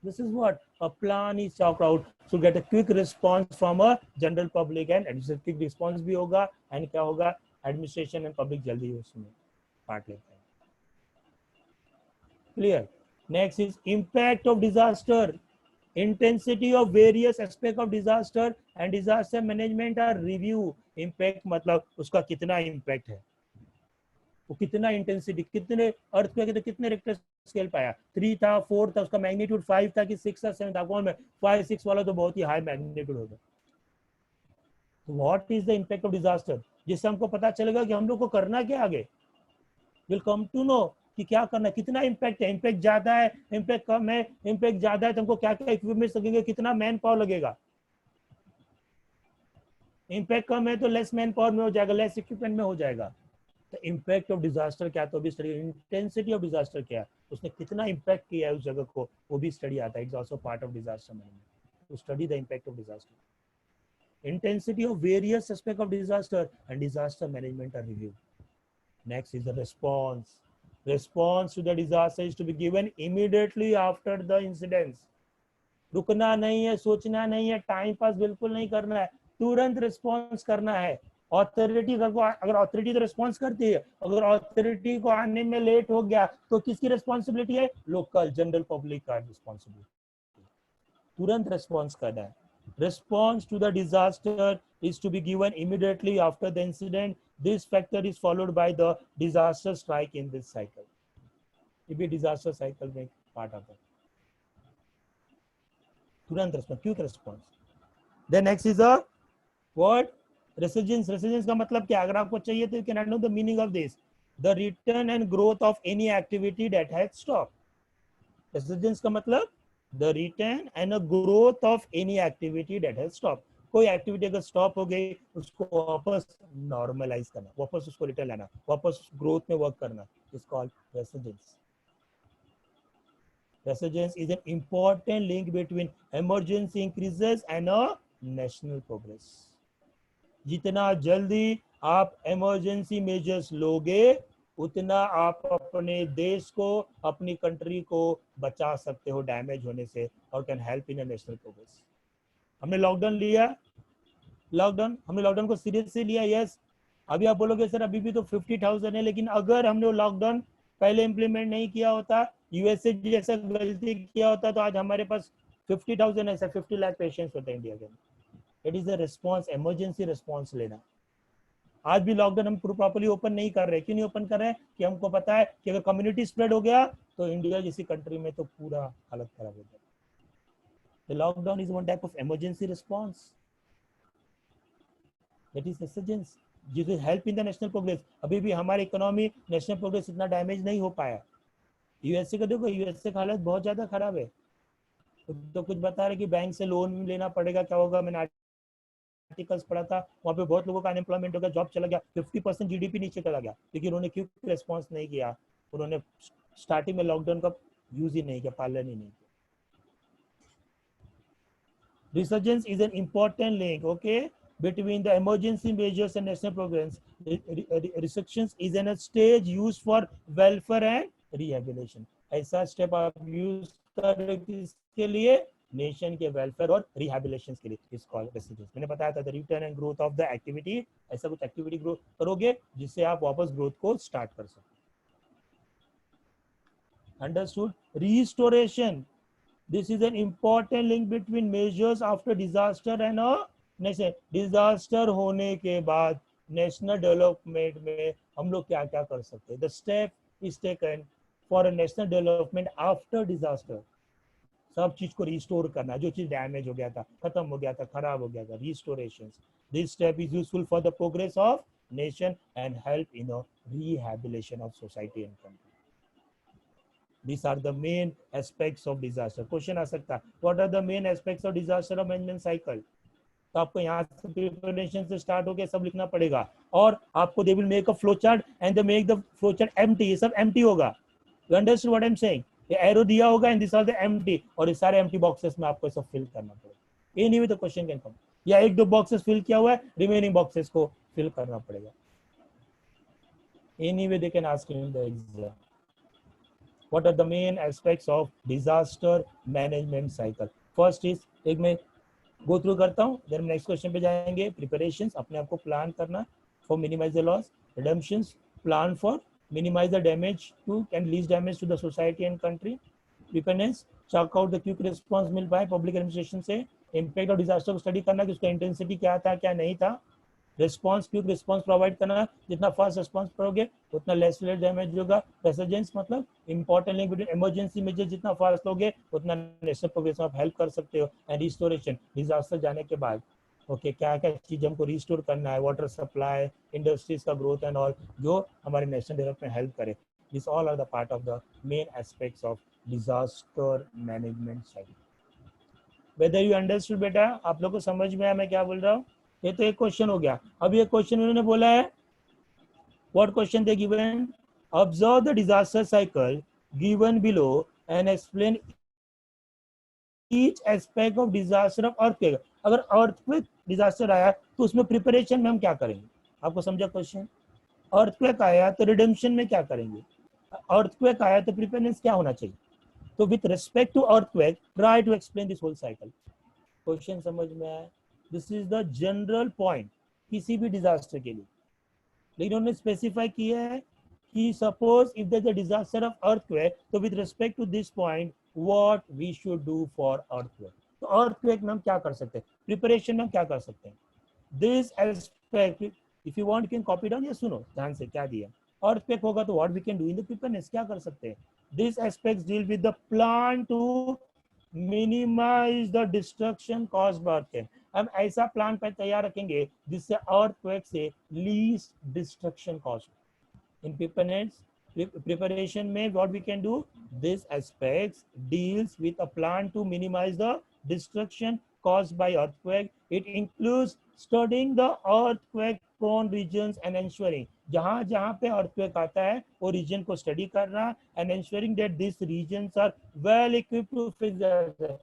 This is what a plan is chalked out to get a quick response from a general public, and administrative quick response भी होगा and क्या होगा, administration and public जल्दी उसमें पार्ट लेते हैं। Clear? Next is impact of disaster, intensity of various aspect of disaster and disaster management are review। Impact मतलब उसका कितना impact है, वो कितना इंटेंसिटी, कितने अर्थ पे कितने रिक्टर स्केल पाया, 3 था, 4 था, उसका मैग्नीट्यूड 5 था कि 6 था, 7 था, कौन में 5 6 वाला तो बहुत ही हाई मैग्नीट्यूड होगा। What is the impact of disaster, जिससे हमको पता चलेगा कि हम लोग को करना क्या आगे, विल कम टू नो कि क्या करना, कितना इम्पैक्ट है, इम्पैक्ट ज्यादा है, इम्पैक्ट कम है, इम्पैक्ट ज्यादा है तो हमको क्या क्या इक्विपमेंट लगेंगे, कितना मैन पावर लगेगा, इम्पैक्ट कम है तो लेस मैन पावर में हो जाएगा, लेस इक्विपमेंट में हो जाएगा। तो इम्पैक्ट ऑफ डिजास्टर क्या, तो भी स्टडी, इंटेंसिटी ऑफ डिजास्टर क्या, उसने कितना इम्पैक्ट किया है उस जगह को, वो भी स्टडी आता है। It's also part of disaster management to study the impact of disaster. Intensity of various aspect of disaster and disaster management are review. Next is the response. Response to the disaster is to be given immediately after the incidents. रुकना नहीं है, सोचना नहीं है, time pass बिल्कुल नहीं करना है, तुरंत रिस्पॉन्स करना है। ऑथोरिटी अगर ऑथोरिटी तो रिस्पॉन्स करती है, अगर ऑथोरिटी को आने में लेट हो गया तो किसकी रिस्पॉन्सिबिलिटी है, लोकल जनरल पब्लिक का रिस्पॉन्सिबिलिटी, तुरंत रिस्पॉन्स करना है। Response to the disaster is to be given immediately after the incident, this factor is followed by the disaster strike in this cycle. ये भी डिजास्टर साइकिल में part आता है, तुरंत response, quick response. Then next is a what, resurgence. Resurgence का मतलब क्या, अगर आपको चाहिए तो you can know the meaning of this, the return and growth of any activity that has stop. Resurgence का मतलब the return and growth of any activity that has stop. कोई एक्टिविटी अगर स्टॉप हो गई उसको वापस नॉर्मलाइज करना, वापस उसको रिटर्न लाना, वापस ग्रोथ में वर्क करना, is called resurgence. Resurgence is an important link between emergency increases and a national progress. जितना जल्दी आप इमरजेंसी मेजर्स लोगे उतना आप अपने देश को, अपनी कंट्री को बचा सकते हो डैमेज होने से, और can help in a national progress. हमने लॉकडाउन लिया, हमने लॉकडाउन को सीरियस से लिया, यस। अभी आप बोलोगे सर अभी भी तो 50,000 है, लेकिन अगर हमने वो लॉकडाउन पहले इंप्लीमेंट नहीं किया होता, यूएसए जैसा गलती किया होता, तो आज हमारे पास 50,000 ऐसा 50 लाख पेशेंट्स होते हैं इंडिया के। It is a response, emergency response लेना। आज भी लॉकडाउन हम प्रॉपर्ली ओपन नहीं कर रहे, क्यों नहीं ओपन कर रहे हैं, कि हमको पता है कि अगर कम्युनिटी स्प्रेड हो गया तो इंडिया जैसी कंट्री में तो पूरा हालत खराब हो जाए। Lockdown is one type of emergency response, that is resurgence, जिस will help in the national progress. अभी भी हमारी इकोनॉमी, नेशनल प्रोग्रेस इतना डैमेज नहीं हो पाया। यूएसए का देखो, यूएसए का हालत बहुत ज्यादा खराब है, तो कुछ बता रहे कि बैंक से लोन लेना पड़ेगा, क्या होगा, मैंने आर्टिकल्स पढ़ा था, वहाँ पे बहुत लोगों का अनएम्प्लॉयमेंट हो गया, जॉब चला गया, 50% जीडीपी नीचे चला गया, क्योंकि उन्होंने क्यों रेस्पॉन्स नहीं किया, उन्होंने स्टार्टिंग में लॉकडाउन का यूज ही नहीं किया, पालन ही नहीं किया. Resurgence is an important link, okay, between the emergency measures and national programs. Resurgence is a stage used for welfare and rehabilitation. ऐसा स्टेप आप यूज कर रहे किसके लिए, नेशन के वेलफेयर और रिहेबिलिटेशन के लिए. इस कॉल रेसिडेंस मैंने बताया था, the return and growth of the activity. ऐसा कुछ एक्टिविटी ग्रोथ करोगे जिससे आप वापस ग्रोथ को स्टार्ट कर सकते. Understood. Restoration, this is an important link between measures after disaster and a nation. disaster होने के बाद नेशनल डेवलपमेंट में हम लोग क्या क्या कर सकते हैं. The step is taken for a national development after disaster. सब चीज को रिस्टोर करना, जो चीज डैमेज हो गया था, खत्म हो गया था, खराब हो गया था, restoration. This step is useful for the progress of nation and help in a rehabilitation of society and country. These are the main aspects of disaster. Question आ सकता है, what are the main aspects of disaster management cycle? तो आपको यहाँ से preparation से start होकर सब लिखना पड़ेगा, और आपको they will make a flow chart and they make the flow chart empty. ये सब एम्प्टी होगा. You understand what I am saying. ये एरो दिया होगा and this are the empty, और ये सारे एम्प्टी बॉक्सेस में आपको सब फिल करना पड़ेगा. Any way the question can come. या एक दो बॉक्सेस फिल किया हुआ है, रिमेनिंग बॉक्सेस को फिल करना पड़ेगा. Any way they can ask in the exam. What are the main aspects of disaster management cycle? First is, एक मैं go through करता हूँ, then next question पे जाएंगे. Preparations, अपने आप को प्लान करना for minimize the loss. Redemptions, plan for minimize the damage to and least damage to the society and country. Preparedness, check out the quick response मिल पाए public administration से. Impact of disaster को study करना कि उसका intensity क्या था, क्या नहीं था. रिस्पॉन्स, क्विक रिस्पॉन्स प्रोवाइड करना, जितना फास्ट रिस्पॉन्स करोगे उतना लेस डैमेज होगा. रेसिडेंस मतलब important link between emergency major, जितना फास्ट लोगे उतना नेशनल प्रोग्रेस में आप हेल्प कर सकते हो. एंड रिस्टोरेशन, डिजास्टर जाने के बाद ओके क्या क्या चीज हमको रिस्टोर करना है, वाटर सप्लाई, इंडस्ट्रीज का ग्रोथ एंड ऑल, जो हमारे नेशनल डेवलपमेंट हेल्प करे. This all are the part of the main aspects of disaster management cycle. Whether you understood बेटा, आप लोग को समझ में आया मैं क्या बोल रहा हूँ. ये तो एक क्वेश्चन हो गया. अब ये क्वेश्चन उन्होंने बोला है, what question they given, observe the disaster cycle given below and explain each aspect of disaster of earthquake. अगर अर्थक्वेक डिजास्टर आया तो उसमें प्रिपरेशन में हम क्या करेंगे. आपको समझा क्वेश्चन. अर्थक्वेक आया तो रिडेम्पशन में क्या करेंगे. अर्थक्वेक आया तो प्रिपेयरनेस क्या होना चाहिए. तो with respect to earthquake try to explain this whole cycle. Question समझ में आया. This is the general point किसी भी डिजास्टर के लिए. लेकिन उन्होंने स्पेसिफाई किया है कि suppose if there is a disaster of earthquake, तो with respect to this point what we should do for earthquake. तो अर्थक्वेक में हम क्या कर सकते हैं, प्रिपरेशन में हम क्या कर सकते हैं. This aspect if you want can copy down. या सुनो ध्यान से क्या दिया. अर्थक्वेक होगा तो what we can do in the preparedness, क्या कर सकते हैं. This aspects deal with the plan to minimise the destruction caused by earthquake. हम ऐसा प्लान पर तैयार रखेंगे जिससे अर्थक्वेक से least destruction cost. In preparation में what we can do, this aspects deals with a plan to minimize the destruction caused by earthquake. It includes studying the earthquake prone regions and ensuring जहाँ जहाँ पे earthquake आता है वो region को study करना and ensuring that these regions are well equipped to face the.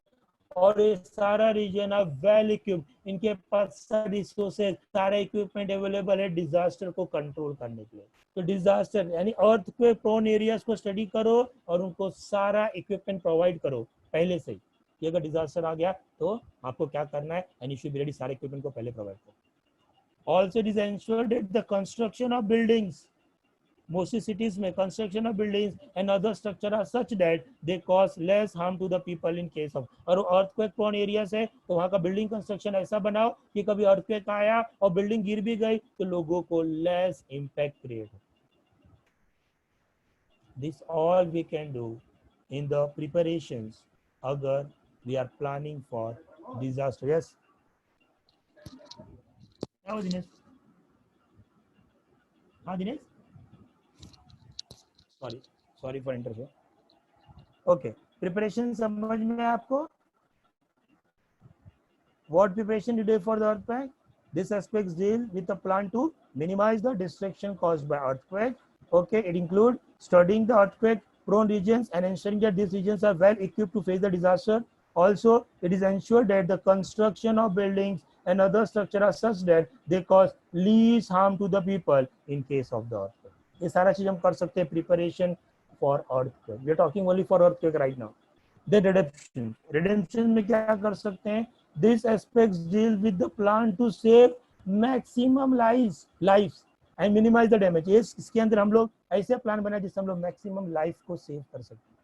और ये सारा रीजन अब वेल इक्विप्ड, इनके पास सारे रिसोर्सेज, सारा इक्विपमेंट अवेलेबल है डिजास्टर को कंट्रोल करने के लिए. तो डिजास्टर यानी अर्थक्वेक प्रोन एरियाज को स्टडी करो और उनको सारा इक्विपमेंट प्रोवाइड करो पहले से ही कि अगर डिजास्टर आ गया तो आपको क्या करना है, and you should be ready, सारे इक्विपमेंट को पहले प्रोवाइड करो. Also it is ensured that the construction of buildings, most cities में construction of buildings and other structure are such that they cause less harm to the people in case of. और earthquake prone areas है तो वहाँ का building construction ऐसा बनाओ कि कभी earthquake आया और building गिर भी गई तो लोगों को less impact create हो. This all we can do in the preparations अगर we are planning for disaster. Yes. क्या हो दिनेश. हाँ Dinesh, sorry for interfere. Okay, preparation समझ में आपको. What preparation you do for the earthquake? This aspects deal with the plan to minimize the destruction caused by earthquake. Okay, it includes studying the earthquake prone regions and ensuring that these regions are well equipped to face the disaster. Also, it is ensured that the construction of buildings and other structure are such that they cause least harm to the people in case of the earthquake. ये सारा चीज हम कर सकते हैं preparation for earthquake. We are talking only for earthquake right now. Then redemption. Redemption में क्या कर सकते हैं? This aspects deal with the plan to save maximum lives and minimize the damage. इसके अंदर हम लोग ऐसे प्लान बनाए जिससे हम लोग मैक्सिमम लाइफ को सेव कर सकते हैं.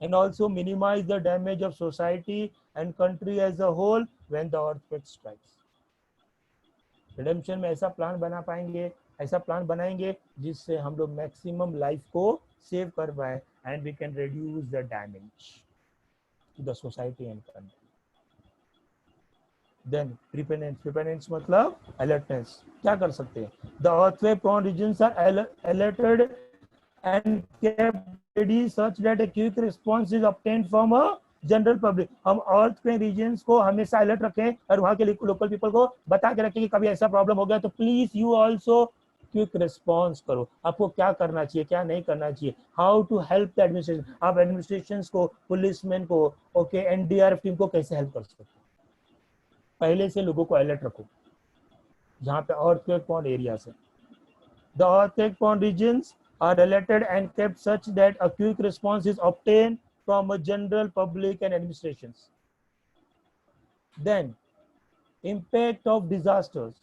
And also minimize the damage of society and country as a whole when the earthquake strikes. Redemption में ऐसा प्लान बना पाएंगे, ऐसा प्लान बनाएंगे जिससे हम लोग मैक्सिमम लाइफ को सेव कर पाए and we can reduce the damage to the society and country. Then preparedness मतलब alertness. क्या कर सकते हैं? The earthquake prone regions are alerted and kept ready such that a quick response is obtained from a general public. हम earthquake regions को हमेशा alert रखें और वहाँ के लोकल पीपल को बता के रखें कि कभी ऐसा प्रॉब्लम हो गया तो please you also quick response करो. आपको क्या करना चाहिए, क्या नहीं करना चाहिए, how to help the administration. आप एडमिनिस्ट्रेशन को, पुलिसमैन को, ओके, एनडीआरएफ टीम को कैसे हेल्प कर सकते हैं. पहले से लोगों को अलर्ट रखो जहाँ पे earthquake prone areas है. The earthquake prone regions are alerted and kept such that a quick response is obtained from a general public and administrations. Then, impact of disasters.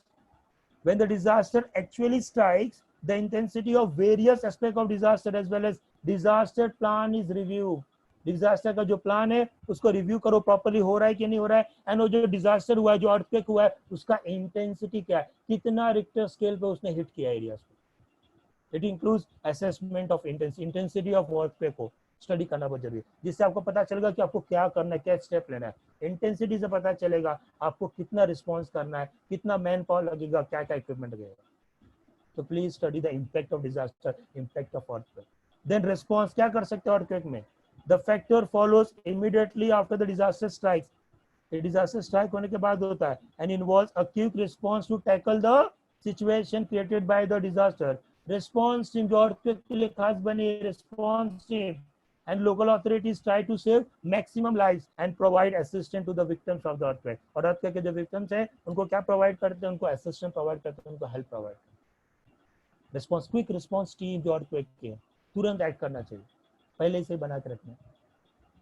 When the disaster actually strikes, the intensity of various aspects of disaster as well as disaster plan is reviewed. Disaster का जो plan है उसको review करो, properly हो रहा है कि नहीं हो रहा है. एंड वो जो डिजास्टर हुआ है, जो अर्थक्वेक हुआ है, उसका इंटेंसिटी क्या है, कितना रिक्टर स्केल पे उसने हिट किया एरियाज को. It includes assessment of intensity of earthquake को स्टडी करना बहुत जरूरी है, जिससे आपको पता चलेगा कि आपको क्या करना है, क्या स्टेप लेना है. इंटेंसिटी से पता चलेगा आपको कितना रिस्पॉन्स करना है, कितना मैन पावर लगेगा, क्या क्या इक्विपमेंट लगेगा. तो please study the impact of disaster, impact of earthquake. Then response क्या कर सकते हैं अर्थक्वेक में. The factor follows immediately after the disaster strikes. Disaster strike होने के बाद होता है and involves a quick response to tackle the situation created by the disaster. Response team जो earthquake के लिए खास बनी, response team and local authorities try to save maximum lives and provide assistance to the victims of the earthquake. और earthquake के जो victims हैं उनको क्या provide करते हैं, उनको assistance provide करते हैं, उनको help provide करते हैं. Response, quick response team जो earthquake के तुरंत act करना चाहिए, पहले से बना के रखना.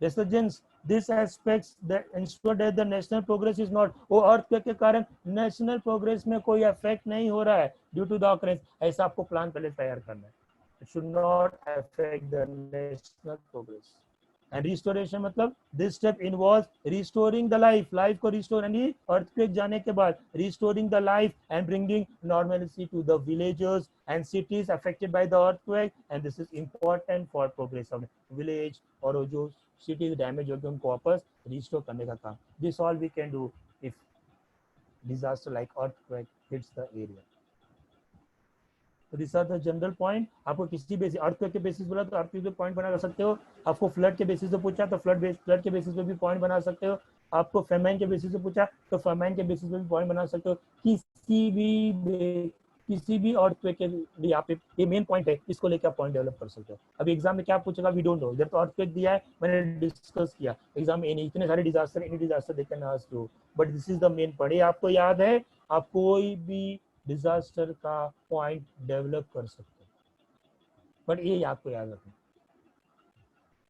Resurgence, this aspects that ensure that the national progress is not, वो earthquake के कारण national progress में कोई effect नहीं हो रहा है due to the occurrence. ऐसा आपको प्लान पहले तैयार करना है. It should not affect the national progress. And restoration मतलब this step involves restoring the life को restore, यानी earthquake जाने के बाद restoring the life and bringing normalcy to the villages and cities affected by the earthquake. And this is important for progress of village और जो cities damage हो गए उनको वापस restore करने का काम. This all we can do if disaster like earthquake hits the area. This are the general point. आपको किसी बेसिस, अर्थक्वेक के बेसिस बोला तो अर्थक्वेक पे पॉइंट बना सकते हो. आपको फ्लड के बेसिस पे पूछा तो फ्लड के बेसिस पे भी पॉइंट बना सकते हो. आपको फेमाइन के बेसिस पे पूछा तो फेमाइन के बेसिस पे भी पॉइंट बना सकते हो. किसी भी अर्थक्वेक के लिए आप ये मेन पॉइंट है, इसको लेकर आप पॉइंट डेवलप कर सकते हो. अभी एग्जाम में क्या पूछेगा, वी डोंट नो. इधर तो अर्थक्वेक दिया है, मैंने डिस्कस किया. एग्जाम में इतने सारे disaster, any disaster they can ask you, but this is the main point. आपको याद है, आप कोई भी डिजास्टर का पॉइंट डेवलप कर सकते हैं, बट ये आपको याद रखना.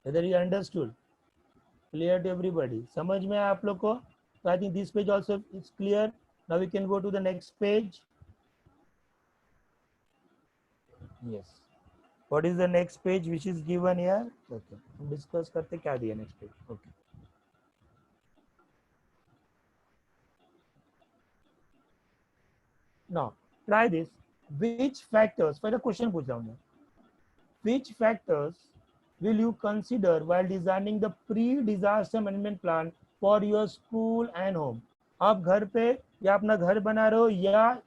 Whether you understood, clear to everybody, समझ में आप लोग को. तो I think this page also is clear. Now we can go to the next page. Yes, what is the next page which is given here. Okay, हम discuss करते क्या दिया next page. Okay, now try this. Which factors, पहले question पूछ रहा हूँ मैं, which factors will you consider while designing the pre-disaster management plan for your school and home. आप घर पे या अपना घर बना रहे हो या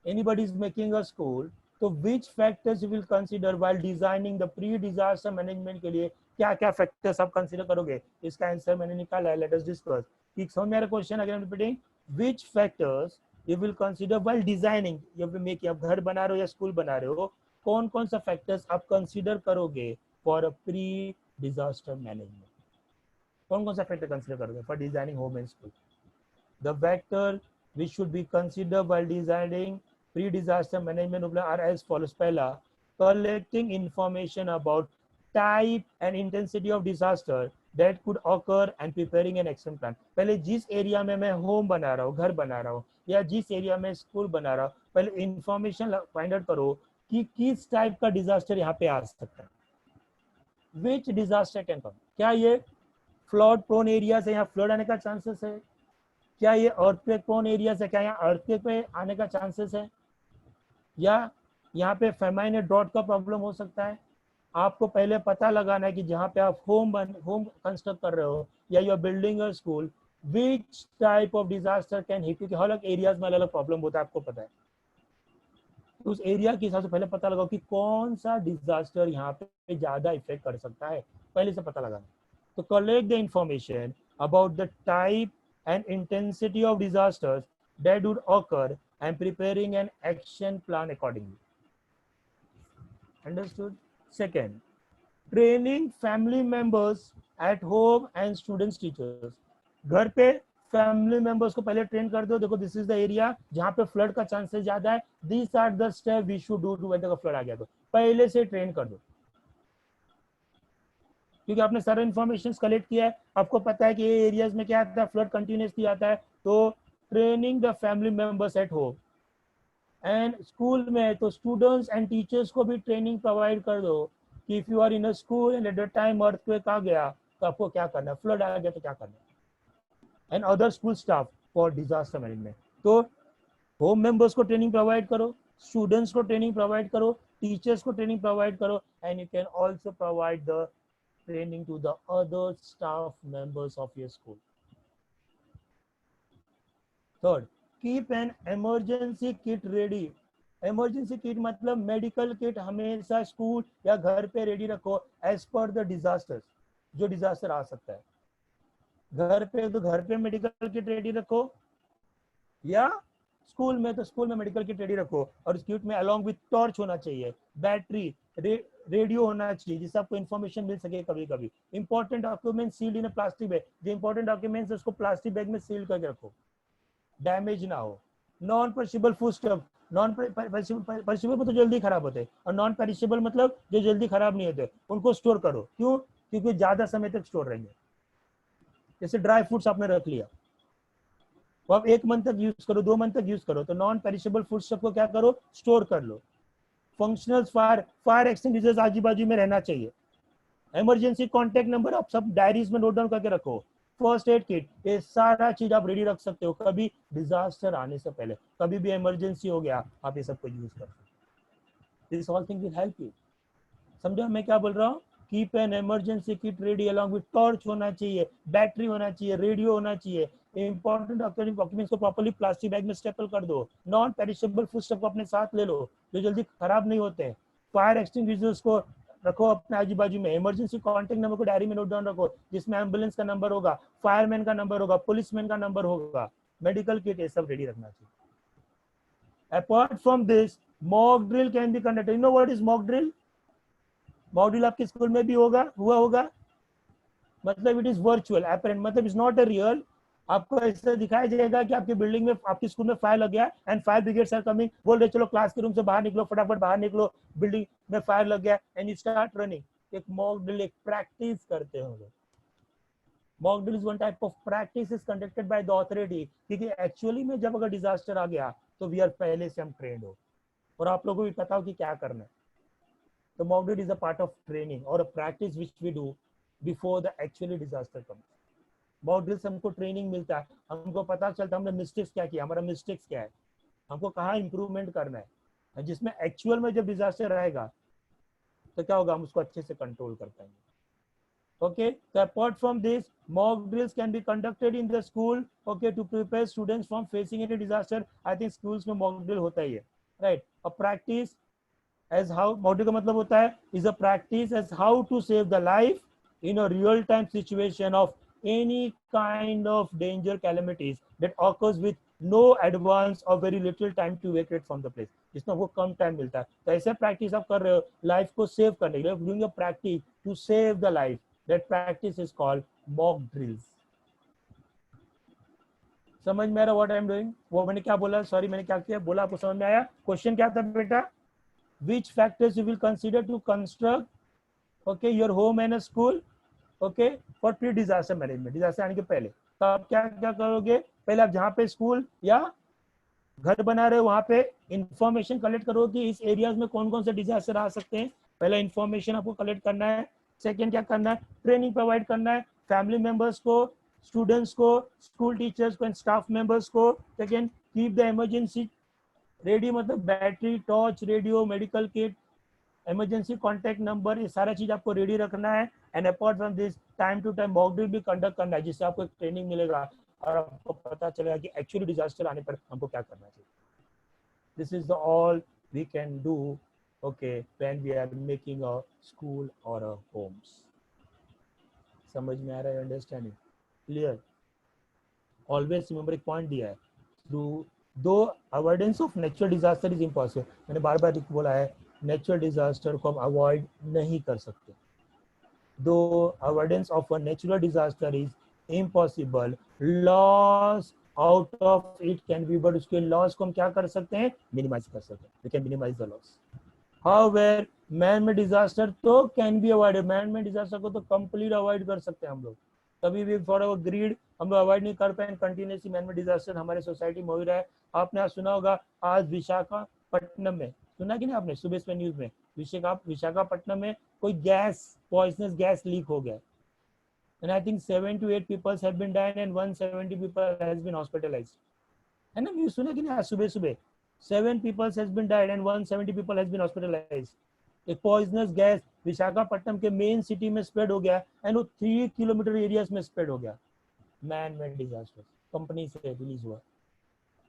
anybody is making a school, तो which factors you will consider while designing the pre-disaster management के लिए क्या क्या factors आप consider करोगे. इसका आंसर मैंने निकाला है, let us discuss. ठीक समझ में आ रहा question, again repeating. which factors you will consider while designing, you will make, आप घर बना रहे हो या स्कूल बना रहे हो, कौन कौन सा फैक्टर्स आप कंसीडर करोगे for a pre disaster management, कौन कौन सा फैक्टर कंसीडर करोगे for designing home and school. The factor which should be considered while designing pre-disaster management are as follows. पहला, collecting information about type and intensity of disaster that could occur and preparing an action plan. पहले जिस area में मैं home बना रहा हूँ, घर बना रहा हूँ, या जिस एरिया में स्कूल बना रहा हूँ, पहले इंफॉर्मेशन फाइंड आउट करो कि किस टाइप का डिजास्टर यहाँ पे आ सकता है. विच डिजास्टर कैन कम, क्या ये फ्लड प्रोन एरिया से यहाँ फ्लड आने का चांसेस है, क्या ये अर्थक्वेक प्रोन एरिया से, क्या यहाँ अर्थक्वेक पे आने का चांसेस है, या यहाँ पे फेमाइन या ड्रॉट का प्रॉब्लम हो सकता है. आपको पहले पता लगाना है कि जहाँ पे आप होम कंस्ट्रक्ट कर रहे हो या you are building a school, which type of disaster can hit, क्योंकि अलग एरियाज में अलग अलग प्रॉब्लम होता है, आपको पता है. तो उस एरिया के हिसाब से पहले पता लगाओ कि कौन सा डिजास्टर यहाँ पे ज्यादा इफेक्ट कर सकता है, पहले से पता लगाना. तो collect the information about the type and intensity of disasters that would occur and preparing an action plan accordingly. Understood? Second, training family members at home and students teachers. घर पे फैमिली मेंबर्स को पहले train कर दो, देखो this is the area जहाँ पे flood का चांसेस ज्यादा है, this are the step we should do to when the flood आ गया, तो पहले से ट्रेन कर दो, क्योंकि आपने सारा इन्फॉर्मेशन कलेक्ट किया है, आपको पता है कि ये एरियाज में क्या आता है, फ्लड कंटिन्यूसली आता है. तो training the family members at home and school में तो स्टूडेंट्स एंड टीचर्स को भी ट्रेनिंग प्रोवाइड कर दो कि if you are in a school and at the time earthquake आ गया तो आपको क्या करना है, फ्लड आ गया तो क्या करना है, and other school staff for disaster management. तो होम मेंबर्स को ट्रेनिंग प्रोवाइड करो, स्टूडेंट्स को ट्रेनिंग प्रोवाइड करो, टीचर्स को ट्रेनिंग प्रोवाइड करो, and you can also provide the training to the other staff members of your school. Third, keep an emergency kit ready. Emergency kit मतलब medical kit हमेशा school या घर पे ready रखो as per the disasters, जो disaster आ सकता है. घर पे तो घर पे मेडिकल किट रेडी रखो, या स्कूल में तो स्कूल में मेडिकल किट रेडी रखो, और उस किट में अलोंग विथ टॉर्च होना चाहिए, बैटरी, रेडियो होना चाहिए जिससे आपको इन्फॉर्मेशन मिल सके कभी कभी. Important document sealed in a plastic bag, जो इंपॉर्टेंट डॉक्यूमेंट्स उसको प्लास्टिक बैग में सील करके रखो, डैमेज ना हो. Non perishable food stuff, non perishable मतलब जल्दी खराब होते हैं, और नॉन पेरिशेबल मतलब जो जल्दी खराब नहीं होते, उनको स्टोर करो. क्यों? क्योंकि ज्यादा समय तक स्टोर रहेंगे. जैसे ड्राई फ्रूट्स आपने रख लिया, तो आप 1 मंथ तक यूज करो, 2 मंथ तक यूज करो, तो नॉन पेरिशेबल फूड स्टफ को क्या करो, स्टोर कर लो. फंक्शनल फायर एक्सटिंग्विशर्स आजू बाजू में रहना चाहिए. इमरजेंसी कॉन्टैक्ट नंबर आप सब डायरीज में नोट डाउन करके रखो. फर्स्ट एड किट, ये सारा चीज आप रेडी रख सकते हो, कभी डिजास्टर आने से पहले, कभी भी इमरजेंसी हो गया आप ये सब को यूज कर सकते हो. This all thing will help you. समझो मैं क्या बोल रहा हूँ? Keep an emergency kit ready along with torch होना चाहिए, बैटरी होना चाहिए, रेडियो होना चाहिए. इंपॉर्टेंट डॉक्यूमेंट्स को प्रॉपर्ली प्लास्टिक बैग में स्टेपल कर दो. नॉन पेरिशेबल फूड स्टफ को अपने साथ ले लो जो जल्दी खराब नहीं होते. फायर एक्सटिंग्विशर्स को रखो अपने आजू बाजू में. इमरजेंसी कॉन्टैक्ट नंबर को डायरी में नोट डाउन रखो, जिसमें एम्बुलेंस का नंबर होगा, फायरमैन का नंबर होगा, पुलिसमैन का नंबर होगा. मेडिकल किट ये सब रेडी रखना चाहिए. Apart from this, mock drill can be conducted. You know what is mock drill? Mock drill आपके स्कूल में भी हुआ होगा. मतलब इट इज वर्चुअल अपरेंट, मतलब इज नॉट अ रियल. आपको ऐसा दिखाया जाएगा कि आपकी बिल्डिंग में, आपके स्कूल में फायर लग गया and fire brigades are coming, बोल रहे चलो क्लास के रूम से बाहर निकलो, फटाफट बाहर निकलो, बिल्डिंग में फायर लग गया, एंड यू स्टार्ट रनिंग. एक मॉक ड्रिल, एक प्रैक्टिस करते होंगे. Mock drill is one type of practice is conducted by the authority, क्योंकि एक्चुअली में जब अगर डिजास्टर आ गया तो वी आर पहले से हम ट्रेंड हो और आप लोगों को भी पता हो कि क्या करना है. तो mock drill is a part of training और a practice which we do before the actually disaster comes. Mock drill से हमको ट्रेनिंग मिलता है, हमको पता चलता है हमने मिस्टेक्स क्या किया, हमारा मिस्टेक्स क्या है, हमको कहाँ इंप्रूवमेंट करना है, जिसमें एक्चुअल में जब डिजास्टर आएगा तो क्या होगा, हम उसको अच्छे से कंट्रोल कर पाएंगे. Okay, so apart from this, mock drills can be conducted in the school, okay, to prepare students from facing any disaster. I think schools में mock drill होता ही है, right? A practice as how, mock drill का मतलब होता है is a practice as how to save the life in a real time situation of any kind of danger calamities that occurs with no advance or very little time to evacuate from the place, जिसमें वो कम time मिलता है। तो ऐसे practice आप कर रहे हो लाइफ को सेव करने के लिए, doing a practice to save the life, that practice is called mock drills. समझ में आ रहा व्हाट आई एम डूइंग? वो मैंने क्या बोला, सॉरी मैंने क्या किया बोला, आपको समझ में आया? क्वेश्चन क्या था बेटा? which factors you will consider to construct okay your home and a school okay for pre disaster management, disaster आने के पहले। तो आप क्या क्या करोगे? पहले आप जहाँ पे स्कूल या घर बना रहे हो वहां पे इंफॉर्मेशन कलेक्ट करो कि इस एरियाज में कौन कौन से डिजास्टर आ सकते हैं। पहला इंफॉर्मेशन आपको कलेक्ट करना है। सेकेंड क्या करना है? ट्रेनिंग प्रोवाइड करना है फैमिली मेंबर्स को, स्टूडेंट्स को, स्कूल टीचर्स को एंड स्टाफ मेंबर्स को। Second, keep the emergency ready, मतलब battery, torch, radio, medical kit, emergency contact number, ये सारा चीज आपको रेडी रखना है। And apart from this time to time mock drill भी कंडक्ट करना है, जिससे आपको एक ट्रेनिंग मिलेगा और आपको पता चलेगा कि एक्चुअली डिजास्टर आने पर हमको क्या करना चाहिए। This is the all we can do okay when we are making a school और अ होम्स। समझ में आ रहा है? Understanding clear? ऑलवेज रिमेंबर, एक पॉइंट दिया है, थ्रू दो avoidance of natural disaster is impossible. मैंने बार बार बोला है नेचुरल डिजास्टर को हम अवॉइड नहीं कर सकते। दो avoidance of a natural disaster is impossible, loss out of it can be, but उसके लॉस को हम क्या कर सकते हैं? मिनिमाइज कर सकते हैं। We can minimise the loss. However man made disaster तो can be avoided, man made disaster को तो कंप्लीट अवॉइड कर सकते हैं हम लोग। कभी भी फॉर अवर ग्रीड हम लोग अवॉइड नहीं कर पाए, कंटिन्यूसली मैन मेड डिजास्टर हमारे सोसाइटी में हो रहा है। आपने आज सुना होगा, आज विशाखापट्टनम में, सुना कि नहीं आपने सुबह सुबह न्यूज में, विशाखापट्टनम में कोई गैस, पॉइजनस गैस लीक हो गया, and I think 7 to 8 people have been died and 170 people has been hospitalized. है ना, न्यूज सुना कि नहीं आज सुबह सुबह? 7 people has been died and 170 people has been hospitalized. एक पॉइजनस गैस विशाखापट्टनम के मेन सिटी में स्प्रेड हो गया एंड वो 3 किलोमीटर एरियाज में स्प्रेड हो गया। मैन मेड डिजास्टर कंपनी से रिलीज हुआ।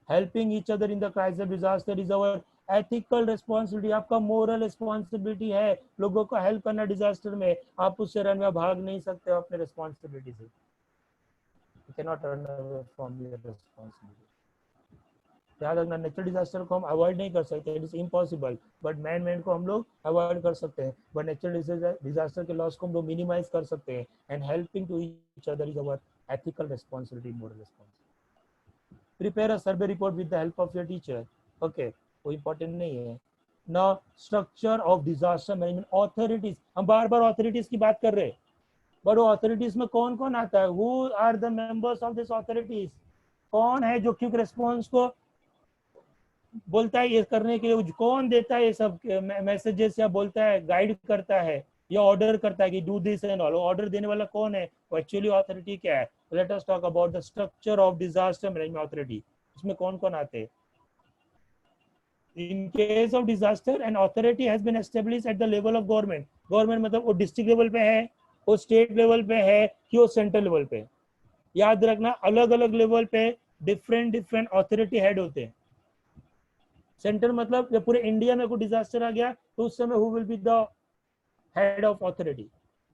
Helping each other in the crisis disaster is our ethical responsibility, आपका मोरल रिस्पॉन्सिबिलिटी है लोगों को हेल्प करना डिजास्टर में। आप उससे रन में भाग नहीं सकते हो अपने रिस्पॉन्सिबिलिटी से। You can not run away from your responsibility. याद रखना, नेचुरल डिजास्टर को हम अवॉइड नहीं कर सकते, it is impossible, but man made को हम लोग अवॉइड कर सकते हैं। बट नेचुरल डिजास्टर के लॉस को हम लोग मिनिमाइज कर सकते हैं। And helping to each other is our ethical responsibility, moral responsibility. Prepare a survey report with the help of your teacher. Okay, वो इंपॉर्टेंट नहीं है। Now structure of disaster management authorities, हम बार बार ऑथोरिटीज की बात कर रहे हैं, बट ऑथोरिटीज में कौन कौन आता है? Who are the members of this authorities? कौन है जो क्विक रिस्पॉन्स को बोलता है ये करने के लिए? कौन देता है ये सब मैसेजेस, या बोलता है, गाइड करता है, या ऑर्डर करता है कि do this and all? Order देने वाला कौन है? एक्चुअली अथॉरिटी क्या है? Let us talk about the structure of disaster management authority. इसमें कौन कौन आते हैं? In case of disaster, an authority has been established at the level of government. Government मतलब वो डिस्ट्रिक्ट लेवल पे है, वो स्टेट लेवल पे है, कि वो सेंट्रल लेवल पे है? याद रखना, अलग अलग लेवल पे डिफरेंट डिफरेंट अथॉरिटी हेड होते हैं। सेंटर मतलब जब पूरे इंडिया में कोई डिजास्टर आ गया तो उस समय who will be the head of authority?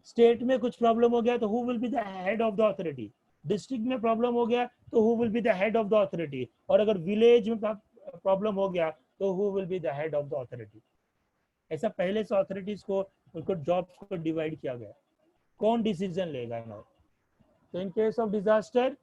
State में कुछ प्रॉब्लम हो गया तो who will be the head of the authority? District में प्रॉब्लम हो गया तो who will be the head of the authority? और अगर विलेज में प्रॉब्लम हो गया तो who will be the head of the authority? ऐसा पहले से अथॉरिटीज को, उनको जॉब्स को डिवाइड किया गया, कौन डिसीजन लेगा ना। तो in case of disaster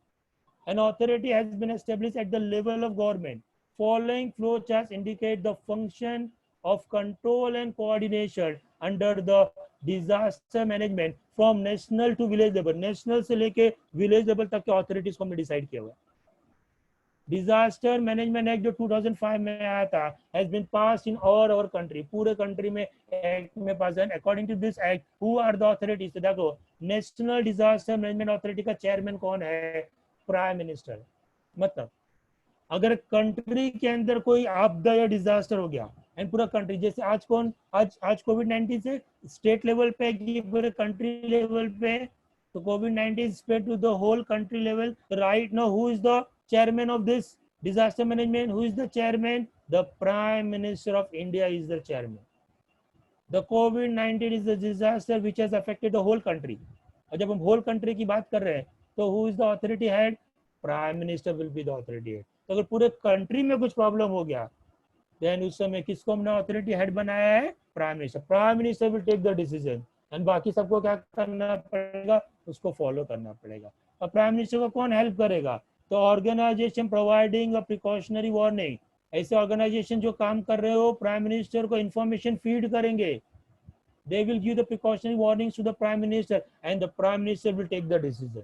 an authority has been established at the level of government. Following flow charts indicate the function of control and coordination under the disaster management from national to village level. national से लेके village level तक के authorities को हमने decide किया हुआ है। Disaster management act जो 2005 में आया था has been passed in all over country, पूरे कंट्री में एक्ट में पास है। According to this act who are the authorities? देखो, नेशनल डिजास्टर मैनेजमेंट अथॉरिटी का चेयरमैन कौन है? Prime minister. मतलब अगर कंट्री के अंदर कोई आपदा या डिजास्टर हो गया एंड पूरा कंट्री, जैसे आज आज कोविड-19 से स्टेट लेवल पे कि पूरे कंट्री लेवल पे, तो कोविड-19 spread to the whole country level. Right now who is the chairman of this disaster management? Who is the chairman? The Prime Minister of India is the chairman. The COVID-19 is the disaster which has affected the whole country. और जब हम whole country की बात कर रहे हैं तो who is the authority head? Prime minister will be the authority head. तो अगर पूरे कंट्री में कुछ प्रॉब्लम हो गया देन उस समय किसको हमने ऑथोरिटी हेड बनाया है? Prime minister. Prime minister will take the decision and बाकी सबको क्या करना पड़ेगा? उसको फॉलो करना पड़ेगा। और प्राइम मिनिस्टर को कौन हेल्प करेगा? तो organisation providing a precautionary warning, ऐसे ऑर्गेनाइजेशन जो काम कर रहे हो प्राइम मिनिस्टर को इंफॉर्मेशन फीड करेंगे। They will give the precautionary warnings to the prime minister and the prime minister will take the decision.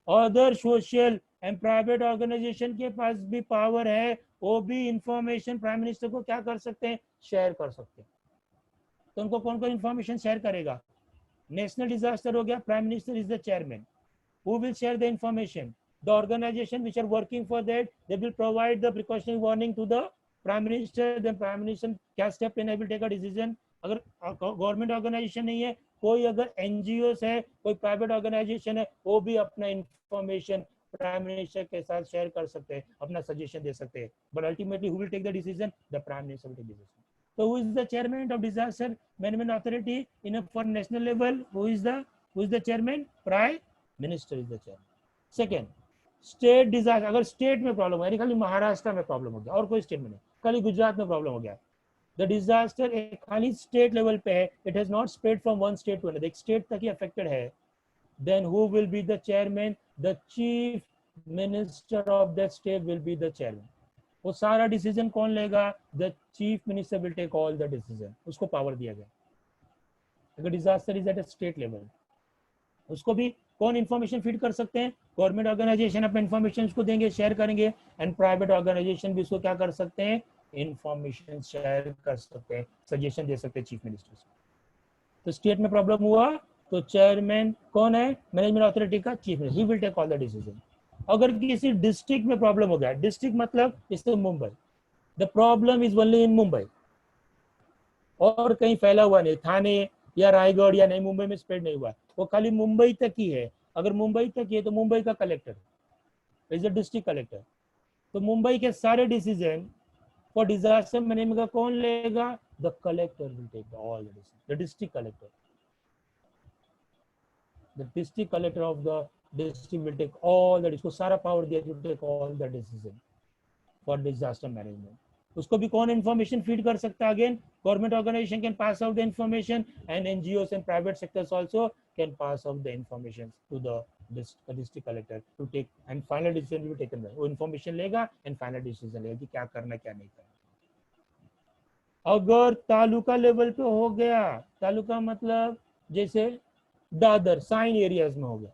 Other social and private organisation के पास भी पावर है, वो भी इंफॉर्मेशन प्राइम मिनिस्टर को क्या कर सकते हैं? शेयर कर सकते हैं। तो उनको कौन कौन इंफॉर्मेशन शेयर करेगा? नेशनल डिजास्टर हो गया, prime minister is the chairman, who will share the information. The organization which are working for that, they will provide the precautionary warning to the prime minister. Then prime minister क्या step लेना है, will take a decision. अगर government organisation नहीं है, कोई अगर NGO है, कोई प्राइवेट ऑर्गेनाइजेशन है, वो भी अपना इंफॉर्मेशन प्राइम मिनिस्टर के साथ शेयर कर सकते हैं, अपना सजेशन दे सकते हैं। But ultimately who will take the decision? The prime minister will take decision. So who is the chairman of disaster management authority in a for national level? Who is the chairman? Prime minister is the chairman. Second, state disaster, अगर state में problem है, खाली महाराष्ट्र में problem हो गया और कोई state में नहीं, खाली गुजरात में प्रॉब्लम हो गया, द डिजास्टर खाली स्टेट लेवल पे है, it has not spread from one state to another, एक स्टेट तक ही अफेक्टेड है, then who will be the chairman? The chief minister of that state will be the chairman. वो सारा decision कौन लेगा? The chief minister will take all the decision, उसको power दिया गया। अगर disaster is at a state level, उसको भी कौन इन्फॉर्मेशन फीड कर सकते हैं? गवर्नमेंट ऑर्गेनाइजेशन अपने इन्फॉर्मेशन उसको देंगे, शेयर करेंगे, एंड प्राइवेट ऑर्गेनाइजेशन भी उसको क्या कर सकते हैं? इन्फॉर्मेशन शेयर कर सकते हैं, सजेशन दे सकते हैं चीफ मिनिस्टर को। तो स्टेट में प्रॉब्लम हुआ तो चेयरमैन कौन है? मैनेजमेंट अथॉरिटी का chief minister, he will take all the decision. अगर किसी डिस्ट्रिक्ट में प्रॉब्लम हो गया, डिस्ट्रिक्ट मतलब इससे Mumbai, the problem is only in Mumbai और कहीं फैला हुआ नहीं, थाने या रायगढ़ या नहीं मुंबई में स्प्रेड नहीं हुआ, वो खाली मुंबई तक ही है। अगर मुंबई तक ही है तो मुंबई का collector is the district collector. तो मुंबई के सारे डिसीजन फॉर डिजास्टर मैनेजमेंट का कौन लेगा? The collector will take all the decision, the district collector, the district collector of the district will take all the, इसको सारा पावर दिया to take all the decision for disaster management. उसको भी कौन information feed कर सकता है? Again government organisation can pass out the information and NGOs and private sectors also can pass out the information to the district collector to take and final decision will be taken by, वो information लेगा and final decision लेगा कि क्या करना क्या नहीं करना। अगर तालुका लेवल पे हो गया, तालुका मतलब जैसे दादर साइन एरियाज में हो गया,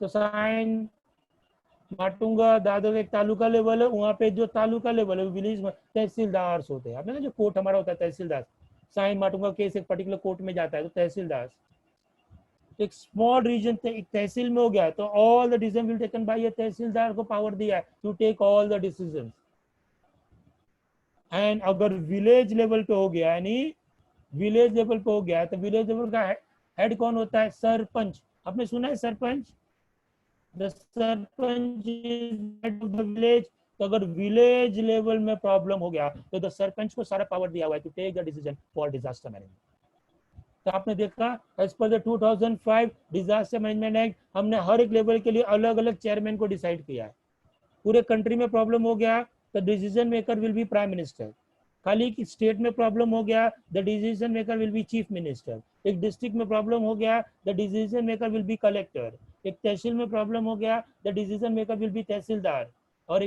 तो साइन माटुंगा दादर एक तालुका लेवल है, वहाँ पे जो तालुका लेवल है विलेज में तहसीलदार होते हैं। आपने ना जो कोर्ट हमारा होता है तहसीलदार, साइन माटुंगा केस एक पर्टिकुलर कोर्ट में जाता है तो तहसीलदार, एक स्मॉल रीजन एक तहसील में हो गया तो all the decision will taken by, tehsildar को पावर दिया है to take all the decision. And अगर विलेज लेवल पे हो गया, यानी विलेज लेवल पे हो गया तो विलेज लेवल का हेड कौन होता है? सरपंच। आपने सुना है sarpanch? The sarpanch is head of the village. तो अगर विलेज लेवल में प्रॉब्लम हो गया तो द सरपंच को सारा पावर दिया हुआ है to take the decision for disaster management. तो आपने देखा as per the 2005 disaster management act, हमने हर एक लेवल के लिए अलग अलग चेयरमैन को डिसाइड किया है। पूरे कंट्री में प्रॉब्लम हो गया तो decision maker will be prime minister. खाली स्टेट में प्रॉब्लम हो गया the decision maker will be chief minister. एक डिस्ट्रिक्ट में प्रॉब्लम हो गया the decision maker will be collector. एक तहसील में प्रॉब्लम हो गया the decision maker will be tehsildar. और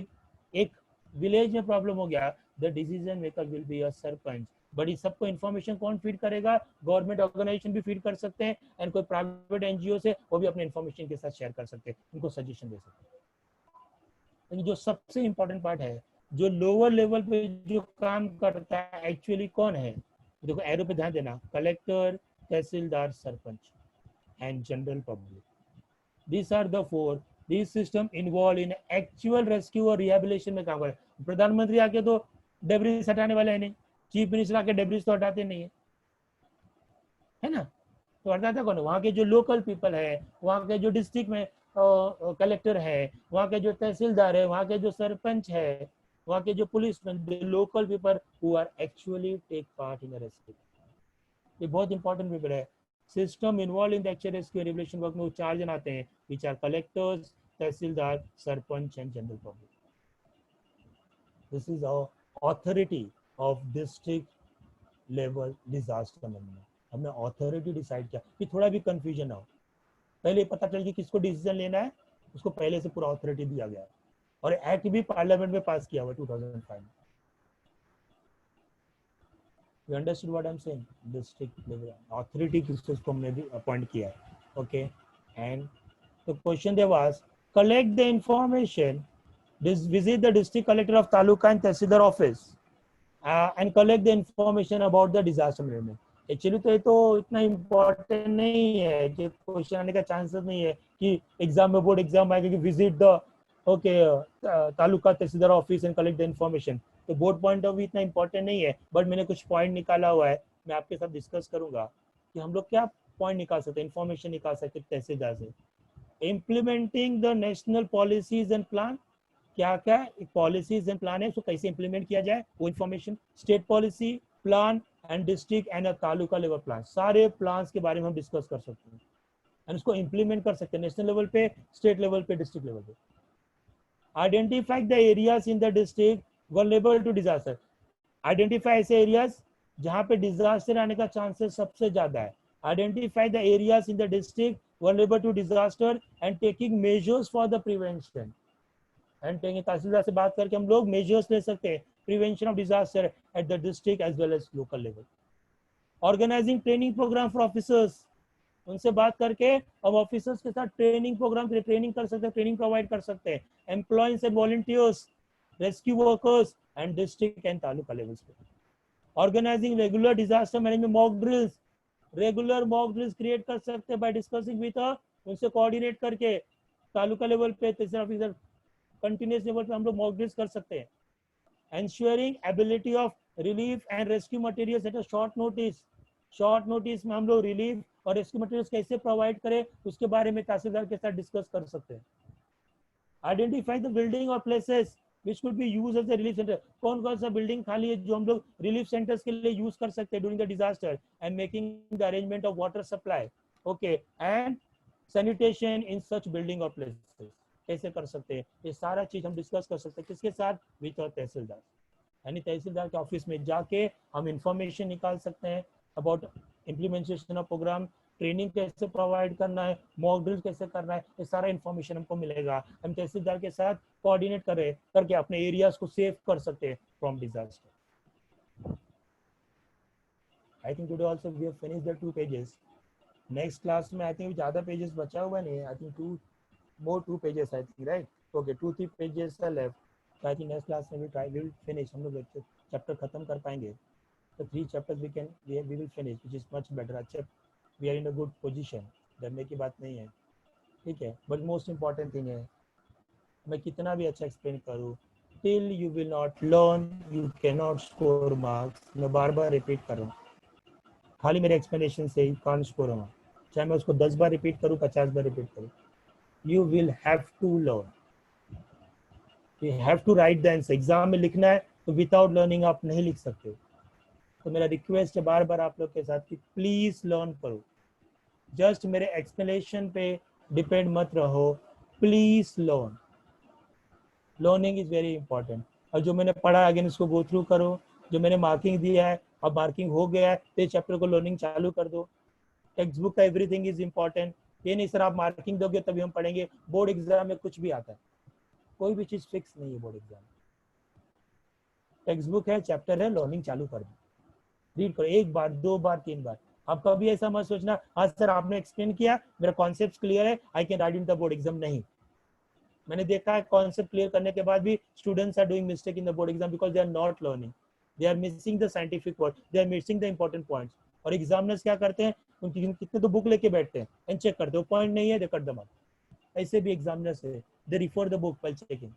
एक विलेज में प्रॉब्लम हो गया the decision maker will be a sarpanch. बड़ी सबको इन्फॉर्मेशन कौन फीड करेगा? गवर्नमेंट ऑर्गेनाइजेशन भी फीड कर सकते हैं एंड कोई प्राइवेट एनजीओ से वो भी अपने इन्फॉर्मेशन के साथ शेयर कर सकते हैं, उनको सजेशन दे सकते हैं। लेकिन जो सबसे इंपॉर्टेंट पार्ट है, जो लोअर लेवल पे जो काम करता है एक्चुअली कौन है? देखो एरो पे ध्यान देना, collector, tehsildar, sarpanch and general public. These are the four. These system involved in actual rescue और रिहेबिलिटेशन में काम कर। प्रधानमंत्री आके तो डेब्रिस हटाने वाले हैं नहीं, चीफ मिनिस्टर आके डेब्रिस तो हटाते नहीं है ना? तो हटाता कौन है? वहाँ के जो लोकल पीपल है, वहाँ के जो डिस्ट्रिक्ट में कलेक्टर है, वहाँ के जो तहसीलदार है, वहाँ के जो सरपंच है, वहाँ के जो police local people who are actually take part in rescue. ये बहुत इंपॉर्टेंट पीपल है। System involve in the action rescue regulation work में वो 4 जन आते हैं, which are collectors, tehsildar, sarpanch and general public. This is our authority of district level disaster management. हमने authority decide किया कि थोड़ा भी कंफ्यूजन ना हो. पहले पता चल कि किसको डिसीजन लेना है, उसको पहले से पूरा अथॉरिटी दिया गया है और एक्ट भी पार्लियामेंट में पास किया हुआ 2005 में. You understood what I'm saying? District level authority किसको हमने भी अपॉइंट किया है. Okay, and the question there was collect the information, visit the district collector of taluka and tehsildar office and collect the information about the disaster management. Actually तो ये तो इतना important नहीं है कि क्वेश्चन आने का चांसेस नहीं है कि एग्जाम में बोर्ड एग्जाम आएगा कि visit the taluka tehsildar office and collect the information. तो बोर्ड पॉइंट ऑफ व्यू इतना इम्पोर्टेंट नहीं है, बट मैंने कुछ पॉइंट निकाला हुआ है, मैं आपके साथ डिस्कस करूंगा कि हम लोग क्या पॉइंट निकाल सकते हैं, इन्फॉर्मेशन निकाल सकते हैं तहसीलदार से. Implementing the national policies and plan, क्या क्या पॉलिसीज एंड प्लान है, उसको कैसे इंप्लीमेंट किया जाए वो information. State policy, plan and district and taluka level plan, सारे प्लान्स के बारे में हम डिस्कस कर सकते हैं एंड उसको इंप्लीमेंट कर सकते हैं नेशनल लेवल पे, स्टेट लेवल पे, डिस्ट्रिक्ट लेवल पे. Identify the areas in the district vulnerable to disaster, identify ऐसे एरियाज जहां पे डिजास्टर आने का चांसेस सबसे ज्यादा है. Identify the areas in the district vulnerable to disaster and taking measures for the prevention. And tehsildar से बात करके हम लोग मेजर्स ले सकते हैं prevention of disaster at the district as well as local level. Organising training programme for officers, उनसे बात करके हम ऑफिसर्स के साथ ट्रेनिंग प्रोग्राम के ट्रेनिंग कर सकते हैं, ट्रेनिंग प्रोवाइड कर सकते हैं. Employees and volunteers, rescue workers and district and taluka levels पे. Organising regular disaster management mock drills, regular mock drills create कर सकते हैं बाय डिस्कसिंग विद उनसे कोऑर्डिनेट करके तालुका लेवल पे, तहसील ऑफिसर कंटिन्यूस लेवल पे हम लोग मॉक ड्रिल्स कर सकते हैं. Ensuring ability of relief and rescue materials at a short notice, short notice में हम लोग रिलीफ और रेस्क्यू मटेरियल्स कैसे प्रोवाइड करें उसके बारे में तहसीलदार के साथ डिस्कस कर सकते हैं. आइडेंटिफाई द बिल्डिंग और places which could be used as a relief center, कौन कौन सा बिल्डिंग खाली है जो हम लोग रिलीफ सेंटर्स के लिए यूज कर सकते हैं during the disaster, and making the arrangement of water supply, okay, and sanitation in such building और प्लेसेस कैसे कर सकते हैं. ये सारा चीज हम डिस्कस कर सकते हैं किसके साथ, विद तहसीलदार. यानी तहसीलदार के ऑफिस में जाके हम इंफॉर्मेशन निकाल सकते हैं about implementation of programme, training कैसे प्रोवाइड करना है, मॉक ड्रिल कैसे करना है, ये सारा इन्फॉर्मेशन हमको मिलेगा. हम तहसीलदार के साथ कोऑर्डिनेट करके अपने एरियाज को सेव कर सकते हैं from disaster. I think today also we have finished the 2 pages. Next class में आई थिंक ज्यादा पेजेस बचा हुआ नहीं है, I think 2 pages I think, right. Okay, 2-3 pages are left. तो आई थिंक नेक्स्ट क्लास में वी विल फिनिश, हम लोग चैप्टर खत्म कर पाएंगे. तो 3 chapters we will finish which is much better. अच्छा, we are in a good position, डरने की बात नहीं है, ठीक है. बट मोस्ट इंपॉर्टेंट थिंग है, मैं कितना भी अच्छा एक्सप्लेन करूँ, till you will not learn you can not score marks. मैं बार बार रिपीट कर रहा हूँ, खाली मेरे एक्सप्लेनेशन से ही कांट स्कोर होगा, चाहे मैं उसको 10 बार रिपीट करूँ, 50 बार रिपीट करूँ. You will have to learn, you have to write the answer. Exam में लिखना है तो विदाउट लर्निंग आप नहीं लिख सकते. तो मेरा रिक्वेस्ट है बार बार आप लोग के साथ कि प्लीज लर्न करो. जस्ट मेरे एक्सप्लेनेशन पे डिपेंड मत रहो, please learn. Learning is very important. और जो मैंने पढ़ा अगेन उसको गो थ्रू करो. जो मैंने मार्किंग दिया है, अब मार्किंग हो गया है तो इस चैप्टर को लर्निंग चालू कर दो. टेक्स्ट बुक का एवरीथिंग इज इंपॉर्टेंट. ये नहीं सर आप मार्किंग दोगे तभी हम पढ़ेंगे. बोर्ड एग्जाम में कुछ भी आता है, कोई भी चीज फिक्स नहीं है बोर्ड एग्जाम. टेक्स्ट बुक है, चैप्टर है, लर्निंग चालू कर दो, रीड करो 1 बार 2 बार 3 बार. आप कभी ऐसा मत सोचना हाँ सर आपने एक्सप्लेन किया, मेरा कॉन्सेप्ट क्लियर है, I can write in the board exam. नहीं, मैंने देखा है कॉन्सेप्ट क्लियर करने के बाद भी students are doing mistake in the board exam because they are not learning, they are missing the scientific word, they are missing the important points. और examiners क्या करते हैं, उनकी कितने तो बुक लेके बैठते हैं एंड चेक करते हो, पॉइंट नहीं है दे कट द मार्क. ऐसे भी एग्जामिनर्स है, they refer the book while checking.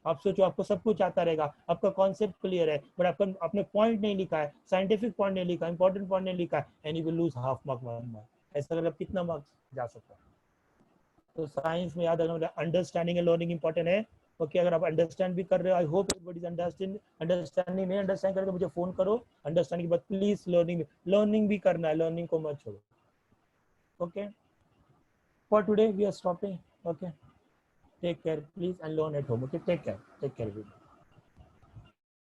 आप सोचो आपको सब कुछ आता रहेगा, आपका कॉन्सेप्ट क्लियर है, बट आपका आपने पॉइंट नहीं लिखा है, साइंटिफिक पॉइंट नहीं लिखा, इंपॉर्टेंट पॉइंट नहीं लिखा है, and you will lose half mark 1 mark. ऐसा अगर कितना मार्क्स जा सकता है. तो साइंस में याद रखना, अंडरस्टैंडिंग एंड लर्निंग इंपॉर्टेंट है. ओके अगर आप अंडरस्टैंड भी कर रहे हो, I hope everybody is understanding. नहीं अंडरस्टैंड करके मुझे फोन करो, अंडरस्टैंडिंग के बाद प्लीज लर्निंग भी करना है, लर्निंग को मत छोड़ो। Okay for today we are stopping. Okay take care please and learn at home. Okay take care.